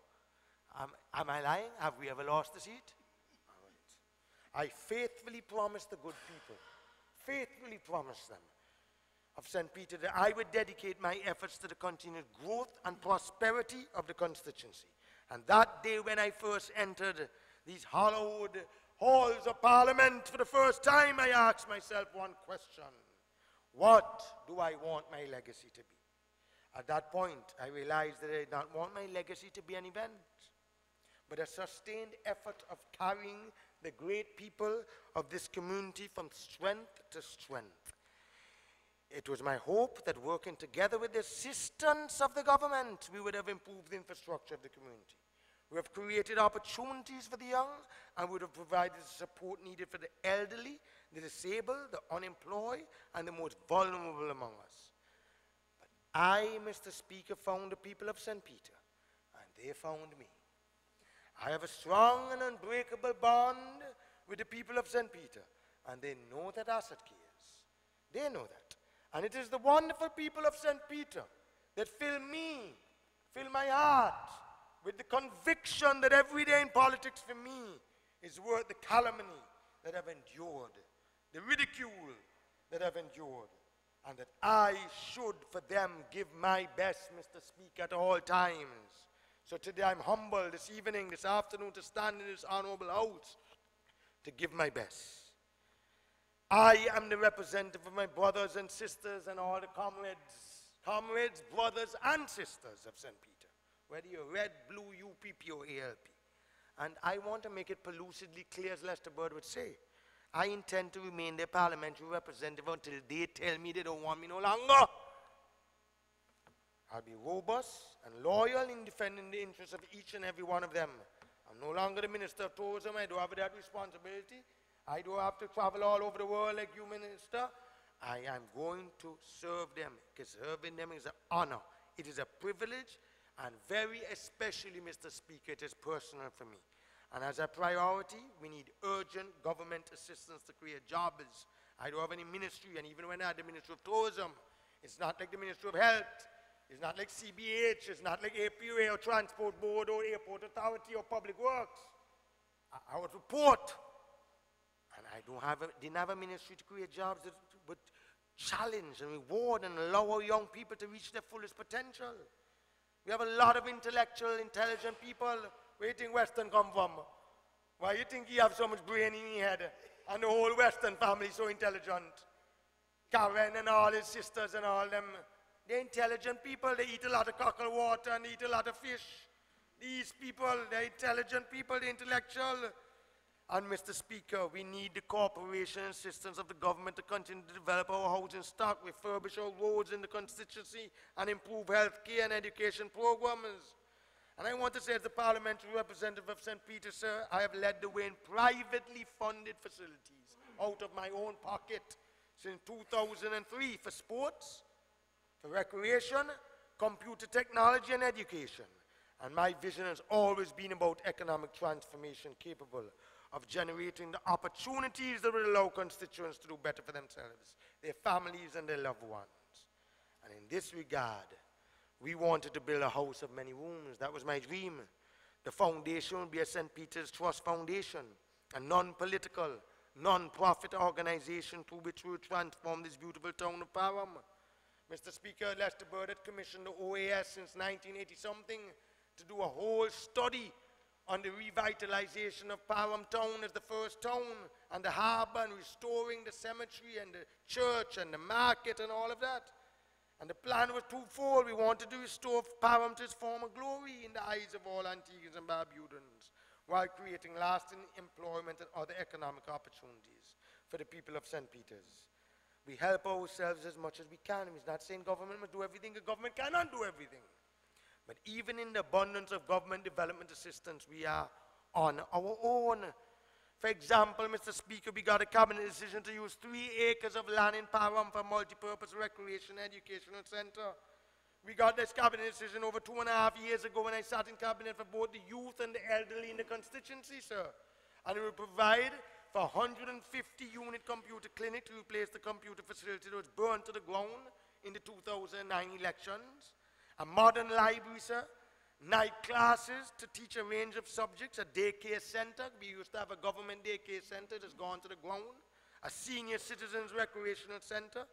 Am I lying? Have we ever lost the seat? All right. I faithfully promised the good people, faithfully promised them, of St. Peter that I would dedicate my efforts to the continued growth and prosperity of the constituency. And that day when I first entered these hallowed halls of Parliament for the first time, I asked myself one question: what do I want my legacy to be? At that point, I realized that I did not want my legacy to be an event, but a sustained effort of carrying the great people of this community from strength to strength. It was my hope that working together with the assistance of the government, we would have improved the infrastructure of the community. We have created opportunities for the young and would have provided the support needed for the elderly, the disabled, the unemployed, and the most vulnerable among us. But I, Mr. Speaker, found the people of St. Peter, and they found me. I have a strong and unbreakable bond with the people of St. Peter, and they know that Asot cares. They know that. And it is the wonderful people of St. Peter that fill my heart with the conviction that every day in politics for me is worth the calumny that I've endured, the ridicule that I've endured, and that I should for them give my best, Mr. Speaker, at all times. So today I'm humbled this evening, this afternoon, to stand in this honorable house to give my best. I am the representative of my brothers and sisters and all the comrades, brothers and sisters of St. Peter, whether you're red, blue, UPP, or ALP. And I want to make it pellucidly clear, as Lester Bird would say. I intend to remain their parliamentary representative until they tell me they don't want me no longer. I'll be robust and loyal in defending the interests of each and every one of them. I'm no longer the Minister of Tourism. I don't have that responsibility. I don't have to travel all over the world like you, Minister. I am going to serve them, because serving them is an honor. It is a privilege, and very especially, Mr. Speaker, it is personal for me. And as a priority, we need urgent government assistance to create jobs. I don't have any ministry, and even when I had the Ministry of Tourism, it's not like the Ministry of Health. It's not like CBH. It's not like APA or Transport Board or Airport Authority or Public Works. I would report. And I didn't have a ministry to create jobs that would challenge and reward and allow our young people to reach their fullest potential. We have a lot of intellectual, intelligent people. Where you think Western come from? Why you think he have so much brain in his head? And the whole Western family so intelligent. Karen and all his sisters and all them. They're intelligent people. They eat a lot of cockle water and eat a lot of fish. These people, they're intelligent people, they're intellectual. And Mr. Speaker, we need the cooperation and assistance of the government to continue to develop our housing stock, refurbish our roads in the constituency, and improve health care and education programs. And I want to say, as the parliamentary representative of St. Peter, sir, I have led the way in privately funded facilities out of my own pocket since 2003 for sports, for recreation, computer technology and education. And my vision has always been about economic transformation capable of generating the opportunities that will allow constituents to do better for themselves, their families, and their loved ones. And in this regard, we wanted to build a house of many rooms. That was my dream. The foundation would be a St. Peter's Trust Foundation, a non-political, non-profit organization through which we would transform this beautiful town of Parham. Mr. Speaker, Lester Bird had commissioned the OAS since 1980-something to do a whole study on the revitalization of Parham Town as the first town, and the harbor, and restoring the cemetery and the church and the market and all of that. And the plan was twofold. We wanted to restore Parham to its former glory in the eyes of all Antiguans and Barbudans, while creating lasting employment and other economic opportunities for the people of St. Peter's. We help ourselves as much as we can. It's not saying government must do everything. The government cannot do everything. But even in the abundance of government development assistance, we are on our own. For example, Mr. Speaker, we got a cabinet decision to use 3 acres of land in Parham for a multi-purpose recreation educational center. We got this cabinet decision over 2.5 years ago when I sat in cabinet for both the youth and the elderly in the constituency, sir. And it will provide for a 150-unit computer clinic to replace the computer facility that was burned to the ground in the 2009 elections. A modern library, sir. Night classes to teach a range of subjects. A daycare center. We used to have a government daycare center that's gone to the ground. A senior citizens recreational center.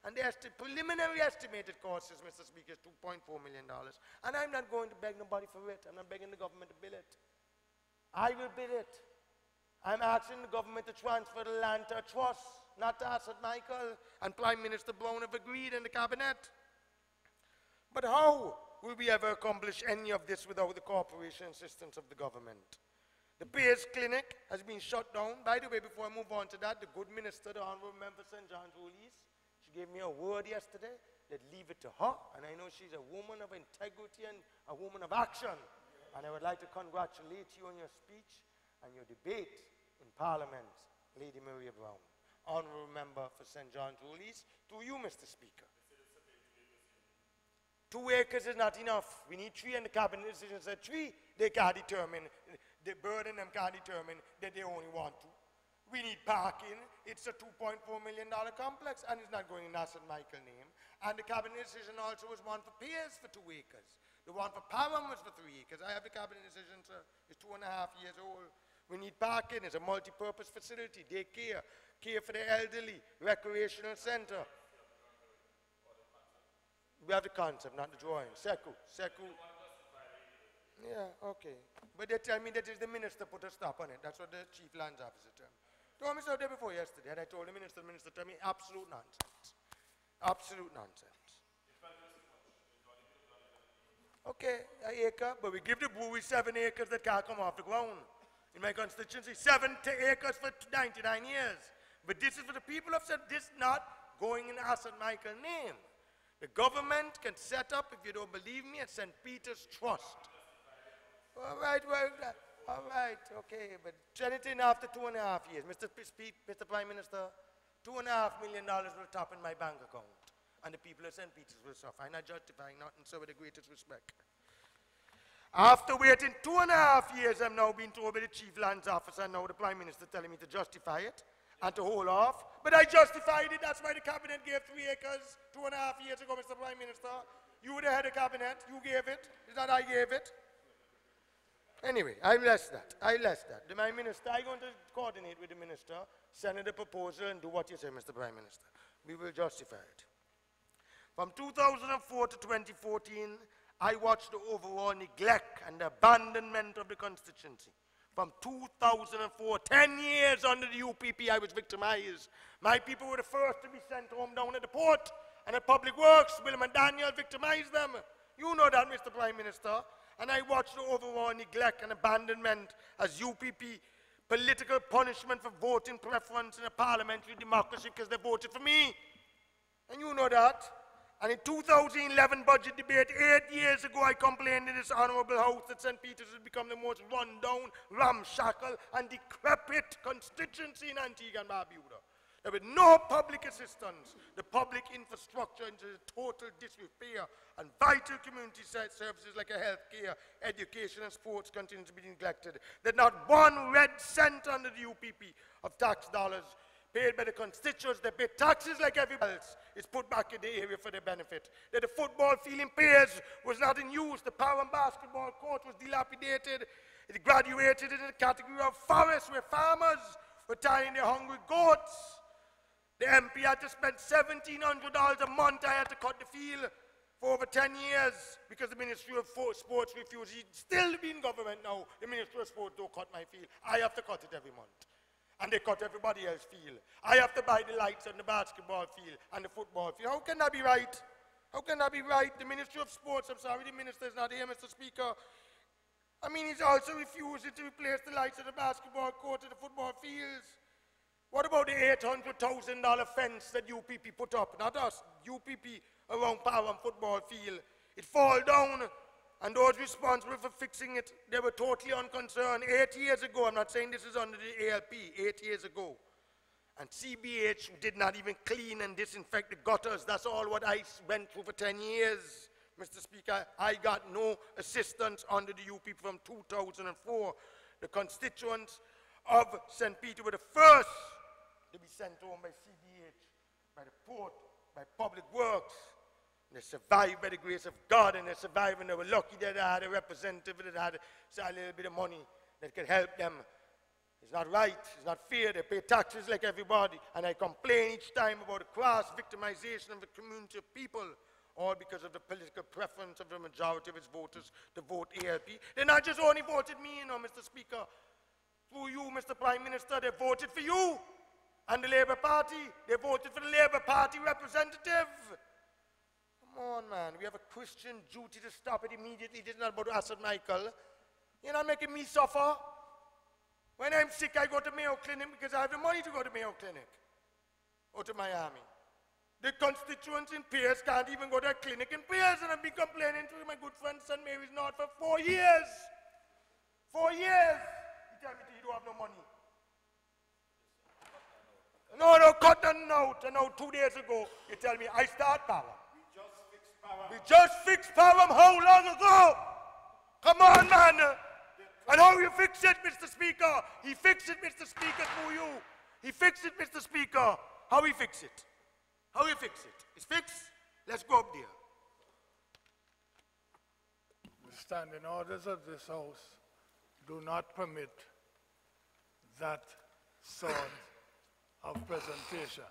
And the preliminary estimated cost is, Mr. Speaker, is $2.4 million. And I'm not going to beg nobody for it. I'm not begging the government to build it. I will build it. I'm asking the government to transfer the land to a trust, not to Asot Michael. And Prime Minister Brown have agreed in the cabinet. But how will we ever accomplish any of this without the cooperation and assistance of the government? The Pears Clinic has been shut down. By the way, before I move on to that, the good minister, the Honorable Member St. John's Release, she gave me a word yesterday that leave it to her. And I know she's a woman of integrity and a woman of action. And I would like to congratulate you on your speech and your debate in Parliament, Lady Maria Brown. Honorable Member for St. John's Release, to you, Mr. Speaker. 2 acres is not enough. We need 3, and the cabinet decision said 3. They can't determine, the burden them can't determine that they only want 2. We need parking. It's a $2.4 million complex, and it's not going in Asot Michael name. And the cabinet decision also was one for Pears for 2 acres. The one for Parham was for 3 acres. I have the cabinet decision, sir. It's 2.5 years old. We need parking. It's a multi-purpose facility, daycare, care for the elderly, recreational center. We have the concept, not the drawing. Seku. Yeah, okay. But they tell me that is the minister put a stop on it. That's what the chief lands officer told me. Told me so there before yesterday, and I told the minister told me absolute nonsense. Absolute nonsense. Okay, an acre, but we give the brewery 7 acres that can't come off the ground. In my constituency, 7 acres for 99 years. But this is for the people of said this not going in Asot Michael name. The government can set up, if you don't believe me, a St. Peter's Trust. All right, well, all right, okay, but turn it in after 2.5 years. Mr. Prime Minister, $2.5 million will top in my bank account, and the people of St. Peter's will suffer. I'm not justifying nothing, so with the greatest respect. After waiting 2.5 years, I'm now being told by the Chief Lands Officer, and now the Prime Minister telling me to justify it and to hold off. But I justified it. That's why the cabinet gave 3 acres 2.5 years ago, Mr. Prime Minister. You were the head of cabinet. You gave it. It's not I gave it. Anyway, I bless that. My minister, I'm going to coordinate with the minister, send the proposal, and do what you say, Mr. Prime Minister. We will justify it. From 2004 to 2014, I watched the overall neglect and abandonment of the constituency. From 2004, 10 years under the UPP, I was victimized. My people were the first to be sent home down at the port, and at Public Works, William and Daniel victimized them. You know that, Mr. Prime Minister. And I watched the overall neglect and abandonment as UPP political punishment for voting preference in a parliamentary democracy because they voted for me. And you know that. And in 2011 budget debate, 8 years ago, I complained in this honorable house that St. Peter's has become the most run-down, ramshackle, and decrepit constituency in Antigua and Barbuda. There was no public assistance. The public infrastructure into total disrepair, and vital community services like health care, education, and sports continue to be neglected. There's not one red cent under the UPP of tax dollars paid by the constituents. They pay taxes like everybody else. It's put back in the area for their benefit. That the football field in Piers was not in use. The Param basketball court was dilapidated. It graduated into the category of forest where farmers were tying their hungry goats. The MP had to spend $1,700 a month. I had to cut the field for over 10 years because the Ministry of Sports refused. He's still be in government now. The Ministry of Sports don't cut my field. I have to cut it every month. And they cut everybody else's field. I have to buy the lights on the basketball field and the football field. How can that be right? How can that be right? The Ministry of Sports, I'm sorry, the minister is not here, Mr. Speaker. I mean, he's also refusing to replace the lights on the basketball court and the football fields. What about the $800,000 fence that UPP put up? Not us, UPP around Param football field. It fall down, and those responsible for fixing it, they were totally unconcerned. 8 years ago, I'm not saying this is under the ALP, 8 years ago. And CBH did not even clean and disinfect the gutters. That's all what I went through for 10 years. Mr. Speaker, I got no assistance under the UP from 2004. The constituents of St. Peter were the first to be sent home by CBH, by the port, by public works. And they survived by the grace of God, and they survived, and they were lucky that they had a representative that had a little bit of money that could help them. It's not right, it's not fair. They pay taxes like everybody, and I complain each time about the crass victimization of the community of people, all because of the political preference of the majority of its voters to vote ALP. They not just only voted me, you know, Mr. Speaker. Through you, Mr. Prime Minister, they voted for you and the Labour Party. They voted for the Labour Party representative. Come on, man. We have a Christian duty to stop it immediately. This is not about Asot Michael. You're not making me suffer. When I'm sick, I go to Mayo Clinic because I have the money to go to Mayo Clinic or to Miami. The constituents in Piers can't even go to a clinic in Piers, and I've been complaining to my good friend St. Mary's North for 4 years. 4 years. You tell me you don't have no money. No, cut that note. And now 2 days ago, you tell me I start Param. We just fixed Param how long ago? Come on, man. And how you fix it, Mr. Speaker? He fixed it, Mr. Speaker, through you. He fixed it, Mr. Speaker. How he fix it? How you fix it? It's fixed? Let's go up there. The standing orders of this House do not permit that sort of presentation.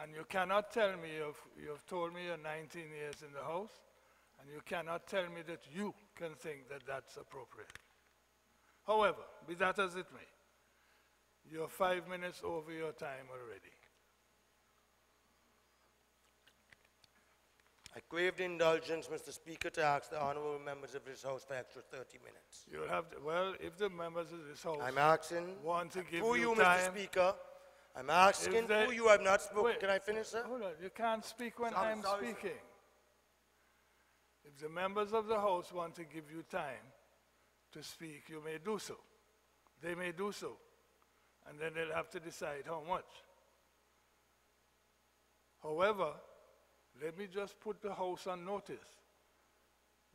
And you cannot tell me, you've told me you're 19 years in the House, and you cannot tell me that you can think that that's appropriate. However, be that as it may, you're 5 minutes over your time already. I crave the indulgence, Mr. Speaker, to ask the honourable members of this House for extra 30 minutes. You'll have to, well, if the members of this House I'm asking, want to give through you you, time, Mr. Speaker, I'm asking they, through you, I've not spoken. wait, Can I finish, sir? Hold on, you can't speak when Sorry, I'm sorry, speaking. If the members of the House want to give you time to speak, you may do so. They may do so. And then they'll have to decide how much. However, let me just put the House on notice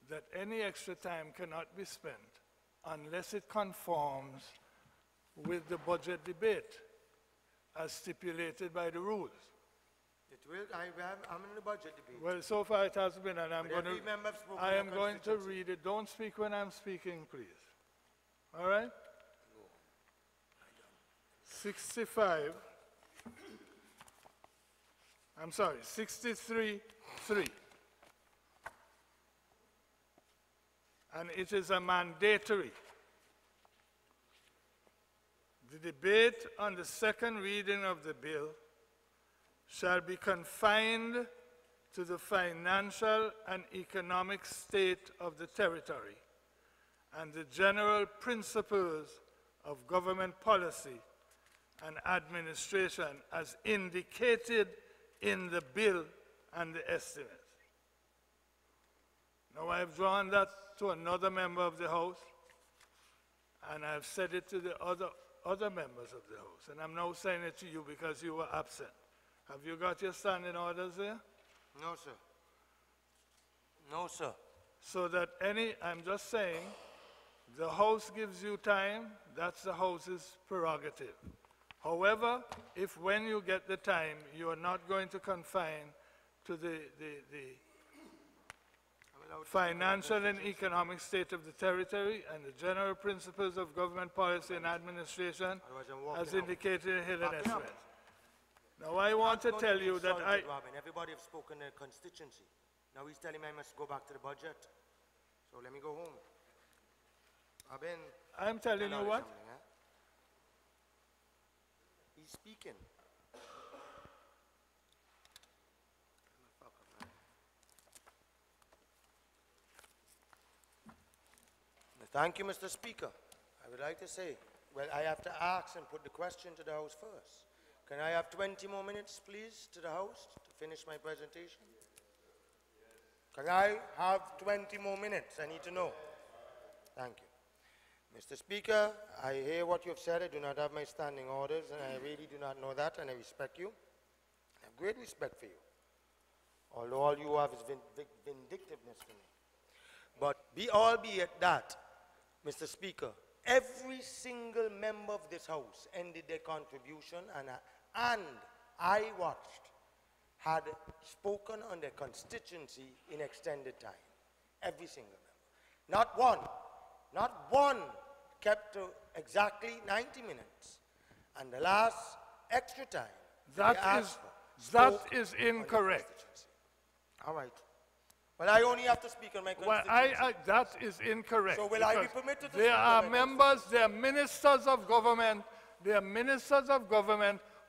that any extra time cannot be spent unless it conforms with the budget debate as stipulated by the rules. It will. I'm in the budget debate. Well, so far it has been, and I am going to read it. Don't speak when I'm speaking, please. All right? 63, 3. And it is a mandatory. The debate on the second reading of the bill shall be confined to the financial and economic state of the territory and the general principles of government policy and administration as indicated in the bill and the estimates. Now I've drawn that to another member of the House, and I've said it to the other other members of the House, and I'm now saying it to you because you were absent. Have you got your standing orders there? No, sir. No, sir. So that I'm just saying, the House gives you time, that's the House's prerogative. However, if when you get the time, you are not going to confine to the financial and economic state of the territory and the general principles of government policy and administration, as indicated in Hill and Smith. Now, I want to tell you that Robin, everybody have spoken their constituency. Now he's telling me I must go back to the budget. So let me go home. I'm telling you what? He's speaking. Thank you, Mr. Speaker. I would like to say, well, I have to ask and put the question to the House first. Can I have 20 more minutes, please, to the House to finish my presentation? Can I have 20 more minutes? I need to know. Thank you. Mr. Speaker, I hear what you've said. I do not have my standing orders, and I really do not know that, and I respect you. I have great respect for you. Although all you have is vindictiveness for me. But albeit that, Mr. Speaker, every single member of this House ended their contribution, and I watched, had spoken on their constituency in extended time. Every single member. Not one kept to exactly 90 minutes. And the last extra time, that is incorrect. All right. Well, I only have to speak on my constituency. Well, that is incorrect. So will I be permitted to there speak are on my members, there are ministers of government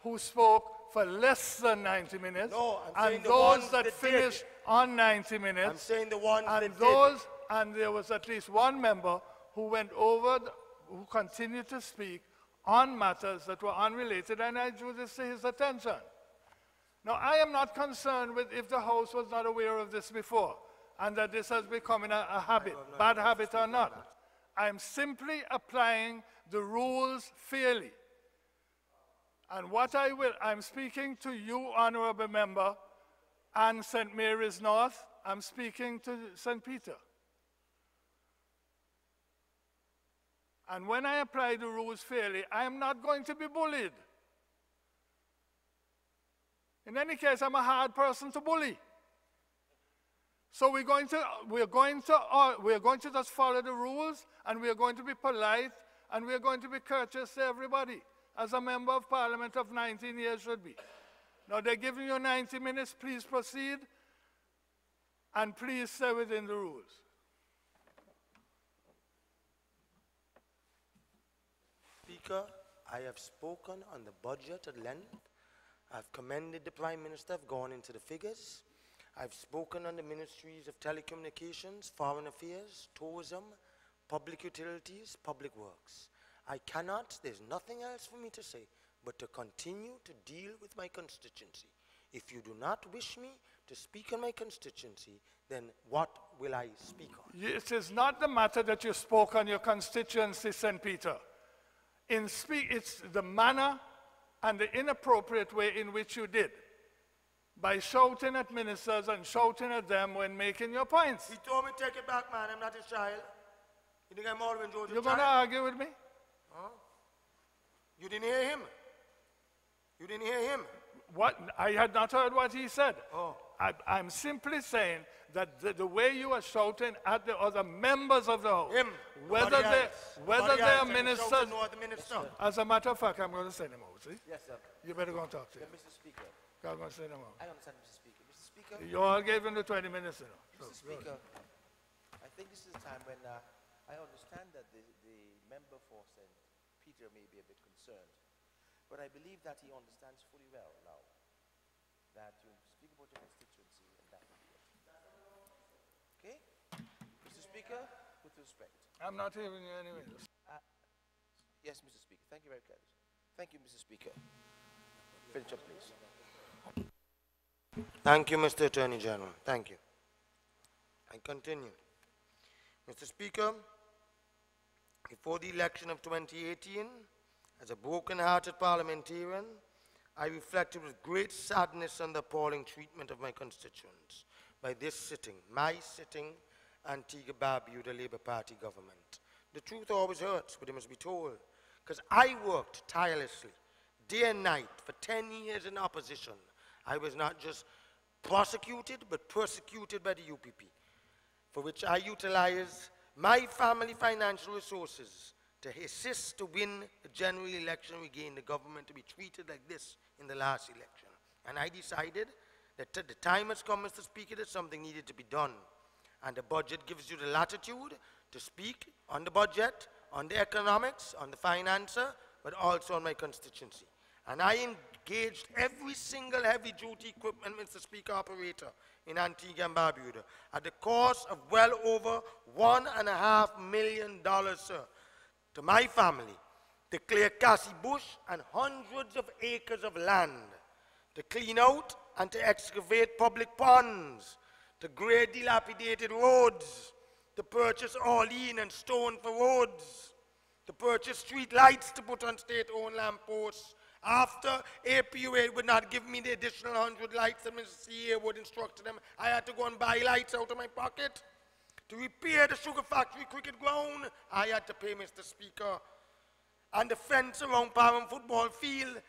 who spoke for less than 90 minutes. No, I'm saying and the those ones that that finished did. on 90 minutes. I'm saying the ones and that those, did. And there was at least one member who went over, who continued to speak on matters that were unrelated, and I drew this to his attention. Now, I am not concerned with if the House was not aware of this before, and that this has become a habit, bad habit or not. I'm simply applying the rules fairly. And what I'm speaking to you, Honorable Member, and St. Mary's North, I'm speaking to St. Peter. And when I apply the rules fairly, I am not going to be bullied. In any case, I'm a hard person to bully. So we're going to just follow the rules, and we're going to be polite, and we're going to be courteous to everybody, as a member of Parliament of 19 years should be. Now they're giving you 90 minutes. Please proceed, and please stay within the rules. Speaker, I have spoken on the budget at length. I've commended the Prime Minister. I've gone into the figures. I've spoken on the ministries of telecommunications, foreign affairs, tourism, public utilities, public works. I cannot, there's nothing else for me to say, but to continue to deal with my constituency. If you do not wish me to speak on my constituency, then what will I speak on? It is not the matter that you spoke on your constituency, St. Peter. It's the manner and the inappropriate way in which you did, by shouting at ministers and shouting at them when making your points. He told me to take it back, man. I'm not his child. You think I'm Alvin George's child? You're going to argue with me? Huh? You didn't hear him? You didn't hear him? What? I had not heard what he said. Oh. I'm simply saying that the way you are shouting at the other members of the House, whether they are ministers, as a matter of fact, I'm going to send him out, see? Yes, sir. You better go and talk to him. Mr. Speaker. I'm going to send him out. I understand, Mr. Speaker. Mr. Speaker. You all gave him the 20 minutes, you know. Mr. Speaker, I think this is a time when I understand that the member for St. Peter may be a bit concerned, but I believe that he understands fully well now that you speak about your constituency, and that will be it. Okay? Mr. Speaker, with respect. I'm not hearing you anyway. Yes, Mr. Speaker. Thank you very much. Thank you, Mr. Speaker. Finish up, please. Thank you, Mr. Attorney General. Thank you. I continue. Mr. Speaker, before the election of 2018 As a broken-hearted parliamentarian, I reflected with great sadness on the appalling treatment of my constituents by this sitting, my sitting, Antigua Barbuda Labour Party government. The truth always hurts, but it must be told, because I worked tirelessly, day and night, for 10 years in opposition. I was not just prosecuted, but persecuted by the UPP, for which I utilized my family financial resources to assist to win the general election. We gained the government to be treated like this in the last election. And I decided that the time has come, Mr. Speaker, that something needed to be done. And the budget gives you the latitude to speak on the budget, on the economics, on the financer, but also on my constituency. And I engaged every single heavy-duty equipment, Mr. Speaker, operator in Antigua and Barbuda at the cost of well over $1.5 million, sir, to my family, to clear Cassie bush and hundreds of acres of land, to clean out and to excavate public ponds, to grade dilapidated roads, to purchase olean and stone for roads, to purchase street lights to put on state-owned lampposts. After APUA would not give me the additional 100 lights that Mr. CA would instruct them, I had to go and buy lights out of my pocket. To repair the sugar factory cricket ground, I had to pay, Mr. Speaker. And the fence around Parham football field,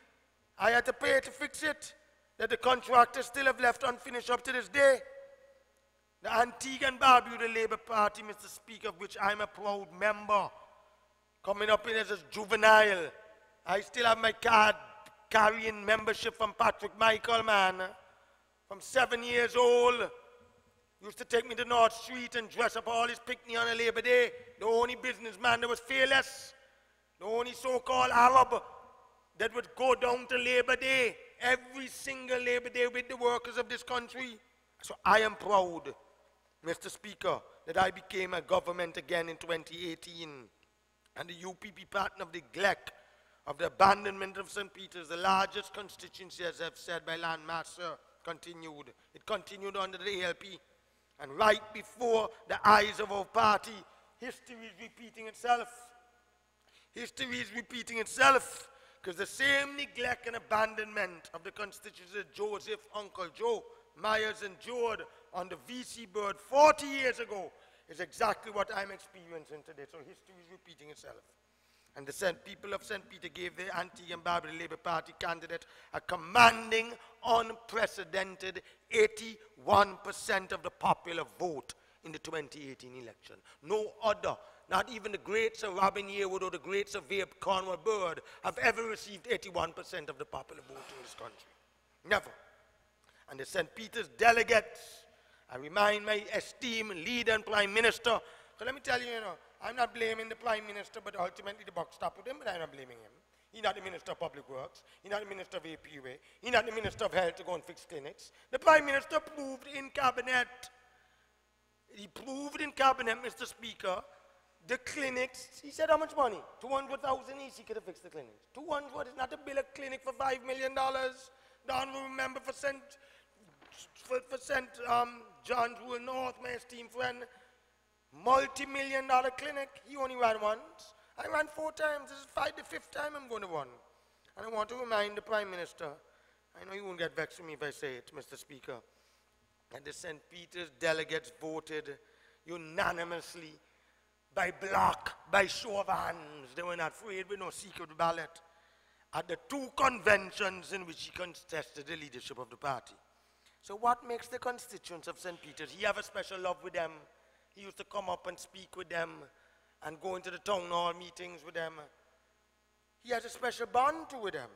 I had to pay to fix it, that the contractors still have left unfinished up to this day. The Antigua and Barbuda Labour Party, Mr. Speaker, of which I'm a proud member, coming up in as a juvenile. I still have my card carrying membership from Patrick Michael, man. From 7 years old, used to take me to North Street and dress up all his picnic on a Labor Day. The only businessman that was fearless. The only so-called Arab that would go down to Labor Day, every single Labor Day with the workers of this country. So I am proud, Mr. Speaker, that I became a government again in 2018. And the UPP pattern of neglect, of the abandonment of St. Peter's, the largest constituency, as I've said, by land mass, continued. It continued under the ALP. And right before the eyes of our party, history is repeating itself. History is repeating itself, because the same neglect and abandonment of the constituency of Joseph, Uncle Joe, Myers endured on the VC Bird 40 years ago is exactly what I'm experiencing today. So history is repeating itself. And the people of St. Peter gave the Antigua and Barbuda Labour Party candidate a commanding, unprecedented 81% of the popular vote in the 2018 election. No other, not even the great Sir Robin Yearwood or the great Sir Vabe Cornwall Bird have ever received 81% of the popular vote in this country. Never. And the St. Peter's delegates, I remind my esteemed leader and Prime Minister, so let me tell you, I'm not blaming the Prime Minister, but ultimately the buck stopped with him, but I'm not blaming him. He's not the Minister of Public Works. He's not the Minister of APUA. He's not the Minister of Health to go and fix clinics. The Prime Minister proved in Cabinet, he proved in Cabinet, Mr. Speaker, the clinics, he said how much money? 200,000 easy could have fixed the clinics. 200 is not to build a clinic for $5 million. Don will remember for St. John's Wool North, my esteemed friend, multi-million-dollar clinic. He only ran once. I ran 4 times. This is the 5th time I'm going to run. And I want to remind the Prime Minister, I know you won't get vexed with me if I say it, Mr. Speaker, that the St. Peter's delegates voted unanimously by block, by show of hands. They were not afraid with no secret ballot at the 2 conventions in which he contested the leadership of the party. So what makes the constituents of St. Peter's? He have a special love with them. He used to come up and speak with them and go into the town hall meetings with them. He has a special bond to with them.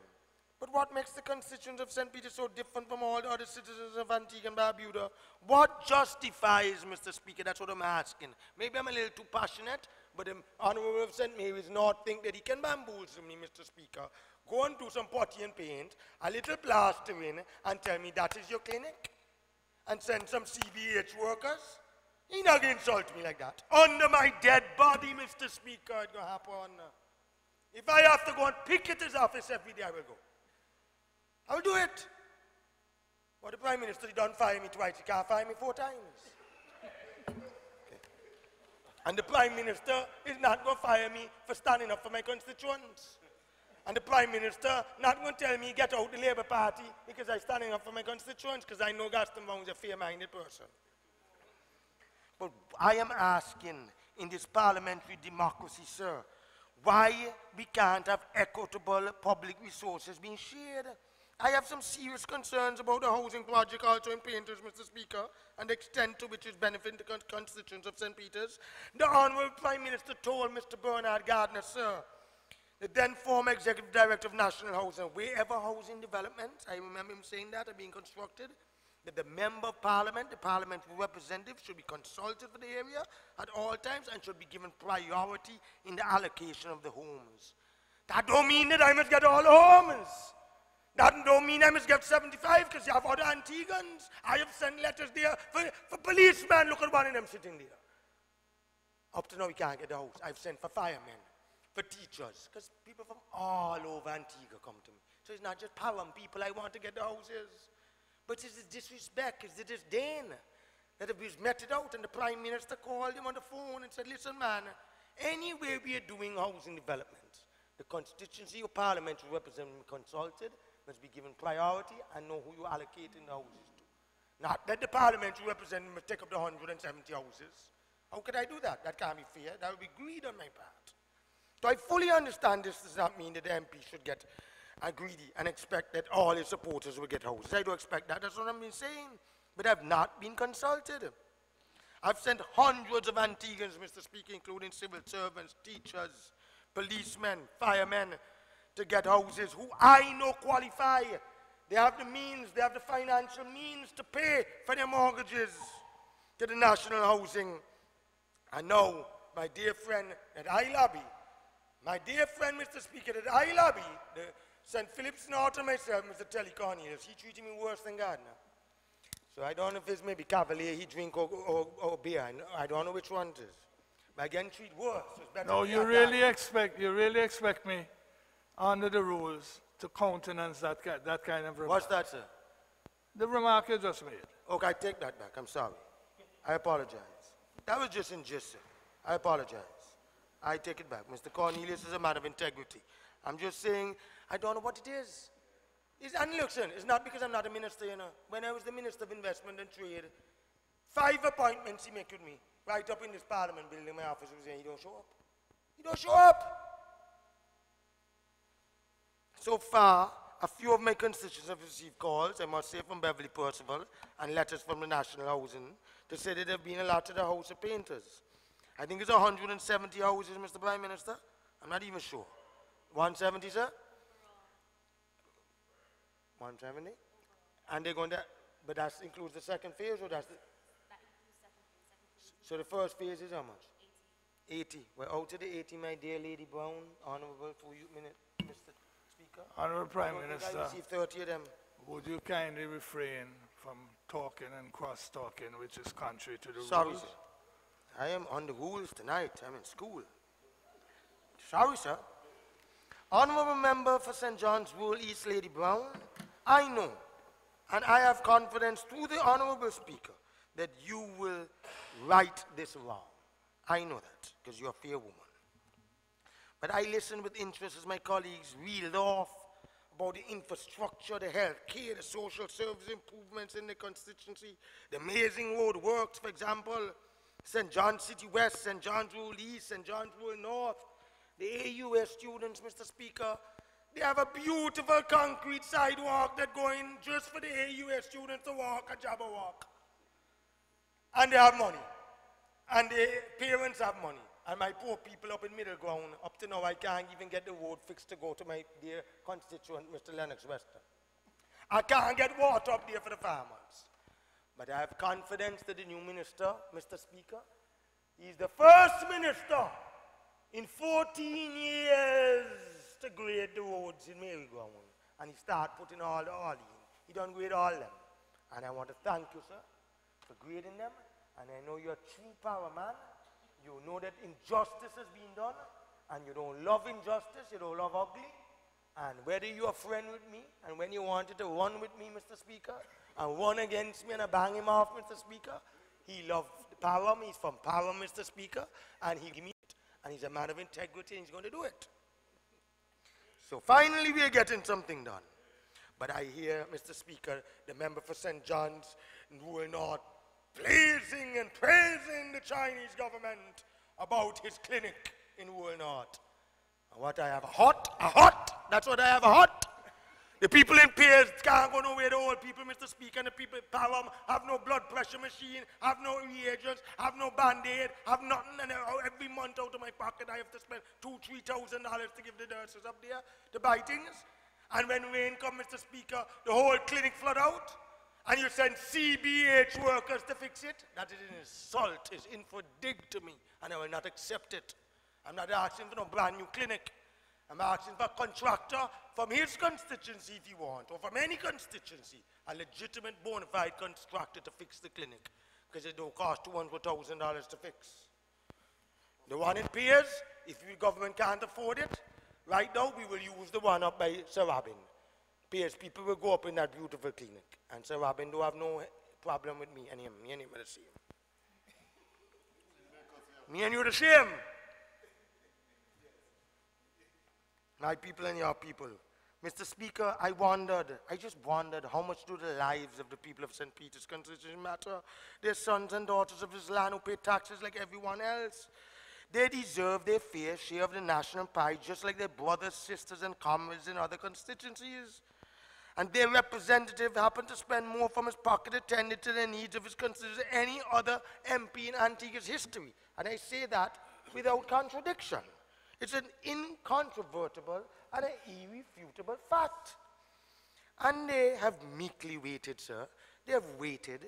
But what makes the constituents of St. Peter so different from all the other citizens of Antigua and Barbuda? What justifies, Mr. Speaker? That's what I'm asking. Maybe I'm a little too passionate, but the Honorable of St. Mary's not think that he can bamboozle me, Mr. Speaker. Go and do some putty and paint, a little plastering, and tell me that is your clinic? And send some CBH workers? He's not going to insult me like that. Under my dead body, Mr. Speaker, it's going to happen. If I have to go and picket his office every day, I will go. I will do it. But the Prime Minister, he don't fire me twice. He can't fire me 4 times. Okay. And the Prime Minister is not going to fire me for standing up for my constituents. And the Prime Minister not going to tell me get out the Labour Party because I'm standing up for my constituents, because I know Gaston Brown is a fair-minded person. But I am asking in this parliamentary democracy, sir, why we can't have equitable public resources being shared. I have some serious concerns about the housing project also in Painters, Mr. Speaker, and the extent to which it's benefiting the constituents of St. Peter's. The Honourable Prime Minister told Mr. Bernard Gardner, sir, the then former Executive Director of National Housing, wherever housing developments, I remember him saying that, are being constructed, that the Member of Parliament, the parliamentary representative, should be consulted for the area at all times and should be given priority in the allocation of the homes. That don't mean that I must get all the homes. That don't mean I must get 75 because you have other Antiguans. I have sent letters there for policemen. Look at one of them sitting there. Up to now we can't get the house. I've sent for firemen, for teachers, because people from all over Antigua come to me. So it's not just Param people I want to get the houses. But it's the disrespect, it's the disdain that we've met it out, and the Prime Minister called him on the phone and said, listen man, anyway we are doing housing development, the constituency or parliamentary representative consulted must be given priority and know who you're allocating the houses to. Not that the parliamentary representative must take up the 170 houses. How could I do that? That can't be fair. That would be greed on my part. So I fully understand this does not mean that the MP should get greedy and expect that all his supporters will get houses. I don't expect that. That's what I've been saying. But I've not been consulted. I've sent hundreds of Antiguans, Mr. Speaker, including civil servants, teachers, policemen, firemen, to get houses who I know qualify. They have the means, they have the financial means to pay for their mortgages to the national housing. And now, my dear friend that I lobby, my dear friend, Mr. Speaker, that I lobby, the St. Philip's North and myself, Mr. Telly Cornelius, he treated me worse than Gardner. So I don't know if it's maybe Cavalier he drink or beer. I don't know which one it is. But I get treated worse. So it's better. No, you really expect me, under the rules, to countenance that kind of remark. What's that, sir? The remark you just made. Okay, I take that back. I'm sorry. I apologize. That was just in jest, sir. I apologize. I take it back. Mr. Cornelius is a man of integrity. I'm just saying, I don't know what it is. And listen, it's not because I'm not a minister, you know. When I was the Minister of Investment and Trade, 5 appointments he made with me, right up in this Parliament building, my office was saying, he don't show up. He don't show up. So far, a few of my constituents have received calls, I must say, from Beverly Percival, and letters from the National Housing, to say that they've been allotted a house of painters. I think it's 170 houses, Mr. Prime Minister. I'm not even sure. 170, sir? 170? And they're going to, but that includes the second phase, or that's the? That includes second phase. So the first phase is how much? 80. Well, out of the 80, my dear Lady Brown, honorable for you, Mr. Speaker. Honorable Prime Minister, I received 30 of them. Would you kindly refrain from talking and cross-talking, which is contrary to the Sorry, rules? sir. I am on the rules tonight. I'm in school. Sorry, sir. Honorable member for St. John's Wool East, Lady Brown, I know, and I have confidence through the Honorable Speaker, that you will right this wrong. I know that, because you're a fair woman. But I listened with interest as my colleagues reeled off about the infrastructure, the health care, the social service improvements in the constituency, the amazing road works, for example, St. John's City West, St. John's Rural East, St. John's Rural North. The AUS students, Mr. Speaker, they have a beautiful concrete sidewalk that going just for the AUS students to walk, a Jabberwock. And they have money. And the parents have money. And my poor people up in middle ground, up to now I can't even get the road fixed to go to my dear constituent, Mr. Lennox Wester. I can't get water up there for the farmers. But I have confidence that the new minister, Mr. Speaker, he's the first minister in 14 years to grade the roads in Maryground. And he started putting all the oil in. He done grade all them. And I want to thank you, sir, for grading them. And I know you're a true power man. You know that injustice has been done. And you don't love injustice, you don't love ugly. And whether you're a friend with me, and when you wanted to run with me, Mr. Speaker, and run against me and I bang him off, Mr. Speaker, he loved Parham, he's from Parham, Mr. Speaker, and he give me it. And he's a man of integrity and he's going to do it. So finally we are getting something done. But I hear, Mr. Speaker, the member for St. John's, who are not praising and praising the Chinese government about his clinic in Wool North. And what I have, a hot, that's what I have, a hot. The people in Piers can't go nowhere, the old people, Mr. Speaker, and the people in Param have no blood pressure machine, have no reagents, have no Band-Aid, have nothing, and every month out of my pocket I have to spend $2,000 to $3,000 to give the nurses up there to buy things. And when rain comes, Mr. Speaker, the whole clinic flood out, and you send CBH workers to fix it. That is an insult, is infra-dig to me, and I will not accept it. I'm not asking for no brand new clinic. I'm asking for a contractor from his constituency if he wants, or from any constituency, a legitimate bona fide contractor to fix the clinic, because it don't cost $200,000 to fix. The one in Piers, if the government can't afford it, right now we will use the one up by Sir Robin. Piers people will go up in that beautiful clinic, and Sir Robin don't have no problem with me and him. Me and him are the same. Me and you the same. My people and your people. Mr. Speaker, I just wondered how much do the lives of the people of St. Peter's constitution matter? They're sons and daughters of this land who pay taxes like everyone else. They deserve their fair share of the national pie just like their brothers, sisters, and comrades in other constituencies. And their representative happened to spend more from his pocket attending to the needs of his constituency than any other MP in Antigua's history. And I say that without contradiction. It's an incontrovertible and an irrefutable fact. And they have meekly waited, sir. They have waited,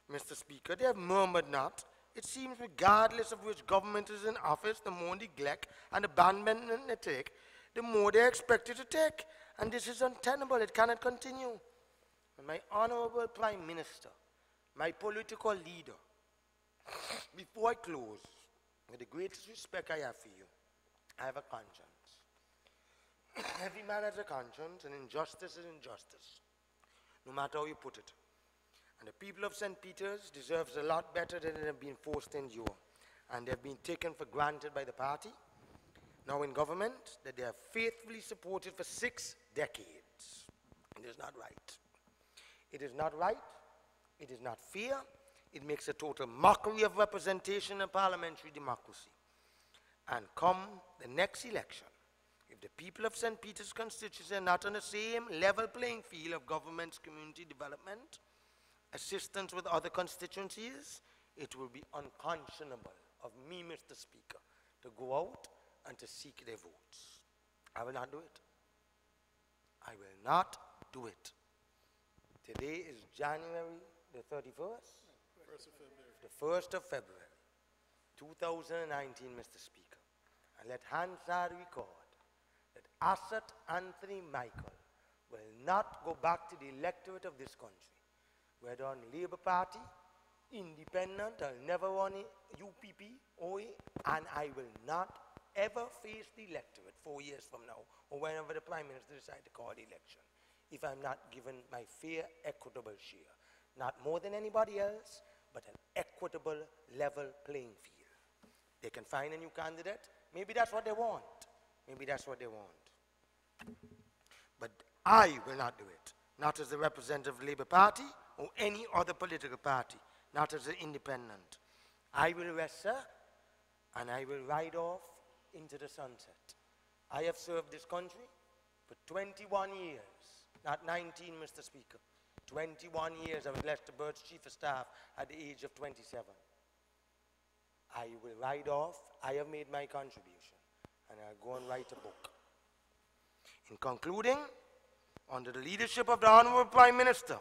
Mr. Speaker. They have murmured not. It seems regardless of which government is in office, the more neglect and abandonment they take, the more they're expected to take. And this is untenable. It cannot continue. And my honorable Prime Minister, my political leader, before I close, with the greatest respect I have for you, I have a conscience. Every man has a conscience, and injustice is injustice, no matter how you put it. And the people of St. Peter's deserves a lot better than they have been forced to endure. And they have been taken for granted by the party, now in government, that they have faithfully supported for 6 decades. It is not right. It is not right. It is not fair. It makes a total mockery of representation and parliamentary democracy. And come the next election, if the people of St. Peter's constituency are not on the same level playing field of government's community development, assistance with other constituencies, it will be unconscionable of me, Mr. Speaker, to go out and to seek their votes. I will not do it. I will not do it. Today is January the 31st? 1st of February. The 1st of February, 2019, Mr. Speaker. And let Hansard record that Asot Michael will not go back to the electorate of this country, whether on Labour Party, Independent, I'll never run UPP, OA, and I will not ever face the electorate 4 years from now, or whenever the Prime Minister decides to call the election, if I'm not given my fair, equitable share. Not more than anybody else, but an equitable, level playing field. They can find a new candidate. Maybe that's what they want. Maybe that's what they want. But I will not do it. Not as a representative of the Labour Party or any other political party. Not as an independent. I will rest, sir, and I will ride off into the sunset. I have served this country for 21 years. Not 19, Mr. Speaker. 21 years. I was Lester Bird's Chief of Staff at the age of 27. I will ride off. I have made my contribution, and I'll go and write a book. In concluding, under the leadership of the Honorable Prime Minister,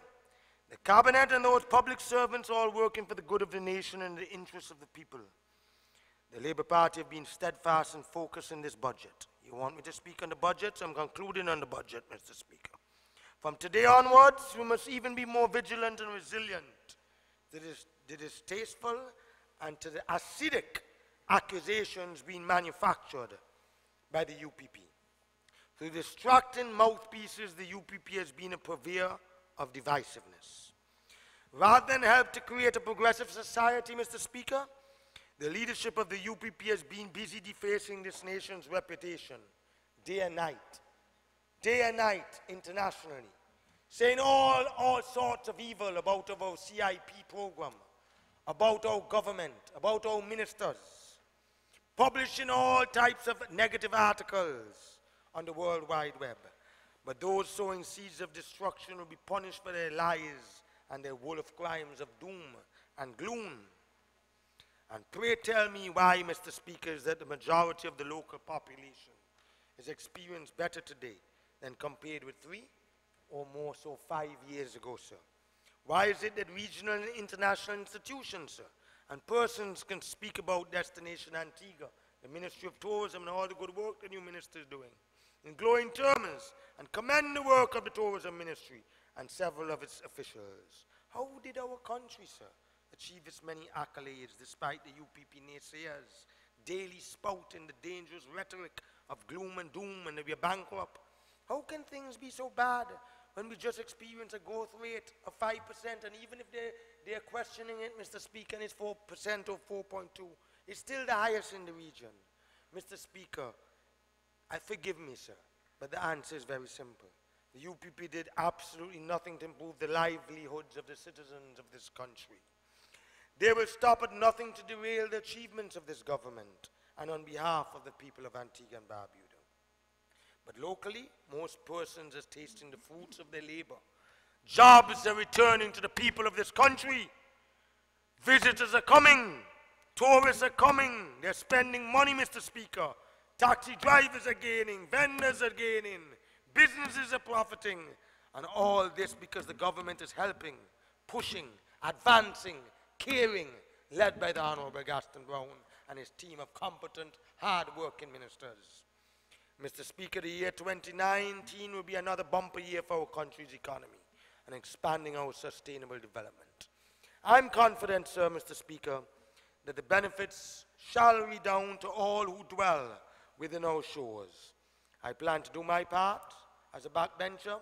the Cabinet and those public servants all working for the good of the nation and the interests of the people, the Labour Party have been steadfast and focused in this budget. You want me to speak on the budget? So I'm concluding on the budget, Mr. Speaker. From today onwards, we must even be more vigilant and resilient to the distasteful and to the acidic accusations being manufactured by the UPP. Through distracting mouthpieces, the UPP has been a purveyor of divisiveness. Rather than help to create a progressive society, Mr. Speaker, the leadership of the UPP has been busy defacing this nation's reputation day and night day and night internationally, saying all sorts of evil about our CIP program, about our government, about our ministers, publishing all types of negative articles on the World Wide Web. But those sowing seeds of destruction will be punished for their lies and their wolf crimes of doom and gloom. And pray tell me why, Mr. Speaker, is that the majority of the local population is experienced better today than compared with 3 or more so 5 years ago, sir? Why is it that regional and international institutions, sir, and persons can speak about Destination Antigua, the Ministry of Tourism, and all the good work the new minister is doing in glowing terms, and commend the work of the Tourism Ministry and several of its officials? How did our country, sir, achieve its many accolades despite the UPP naysayers daily spouting the dangerous rhetoric of gloom and doom and that we are bankrupt? How can things be so bad when we just experience a growth rate of 5%, and even if they're questioning it, Mr. Speaker, and it's 4% or 4.2, it's still the highest in the region? Mr. Speaker, forgive me, sir, but the answer is very simple. The UPP did absolutely nothing to improve the livelihoods of the citizens of this country. They will stop at nothing to derail the achievements of this government and on behalf of the people of Antigua and Barbuda. But locally, most persons are tasting the fruits of their labor. Jobs are returning to the people of this country. Visitors are coming. Tourists are coming. They're spending money, Mr. Speaker. Taxi drivers are gaining. Vendors are gaining. Businesses are profiting. And all this because the government is helping, pushing, advancing, caring, led by the Honorable Gaston Brown and his team of competent, hard-working ministers. Mr. Speaker, the year 2019 will be another bumper year for our country's economy and expanding our sustainable development. I'm confident, sir, Mr. Speaker, that the benefits shall redound to all who dwell within our shores. I plan to do my part as a backbencher.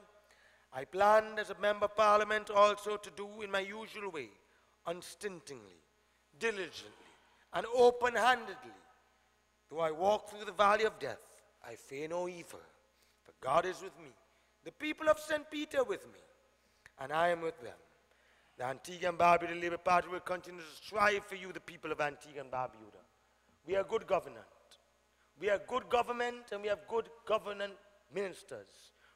I plan as a member of Parliament also to do in my usual way, unstintingly, diligently, and open-handedly. Though I walk through the valley of death, I fear no evil, for God is with me. The people of St. Peter with me, and I am with them. The Antigua and Barbuda Labour Party will continue to strive for you, the people of Antigua and Barbuda. We are good government. We are good government, and we have good government ministers.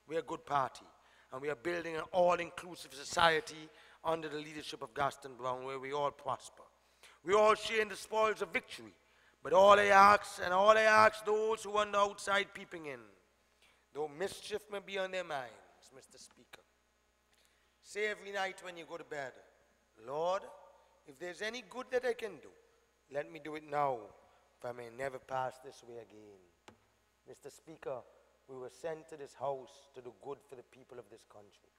We are a good party, and we are building an all-inclusive society under the leadership of Gaston Brown, where we all prosper. We all share in the spoils of victory. But all I ask those who are on the outside peeping in, though mischief may be on their minds, Mr. Speaker, say every night when you go to bed, Lord, if there's any good that I can do, let me do it now, if I may never pass this way again. Mr. Speaker, we were sent to this house to do good for the people of this country.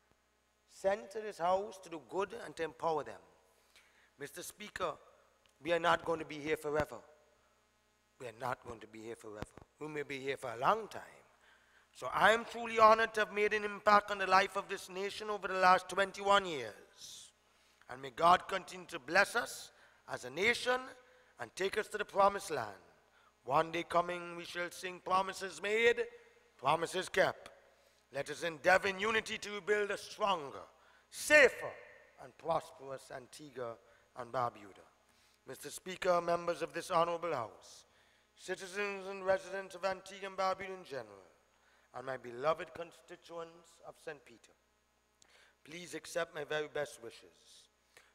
Sent to this house to do good and to empower them. Mr. Speaker, we are not going to be here forever. We are not going to be here forever. We may be here for a long time. So I am truly honored to have made an impact on the life of this nation over the last 21 years. And may God continue to bless us as a nation and take us to the promised land. One day coming, we shall sing promises made, promises kept. Let us endeavor in unity to build a stronger, safer, and prosperous Antigua and Barbuda. Mr. Speaker, members of this honorable House, citizens and residents of Antigua and Barbuda in general, and my beloved constituents of St. Peter, please accept my very best wishes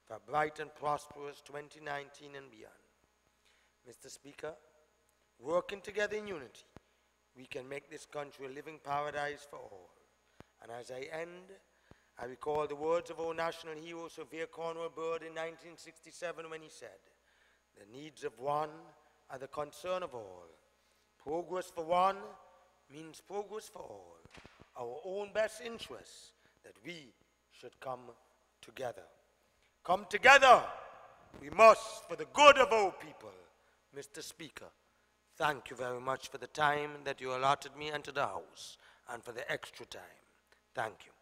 for a bright and prosperous 2019 and beyond. Mr. Speaker, working together in unity, we can make this country a living paradise for all. And as I end, I recall the words of our national hero, Sir Cornwall Bird, in 1967 when he said, "The needs of one are the concern of all. Progress for one means progress for all. Our own best interests that we should come together. Come together, we must, for the good of our people." Mr. Speaker, thank you very much for the time that you allotted me and to the House, and for the extra time. Thank you.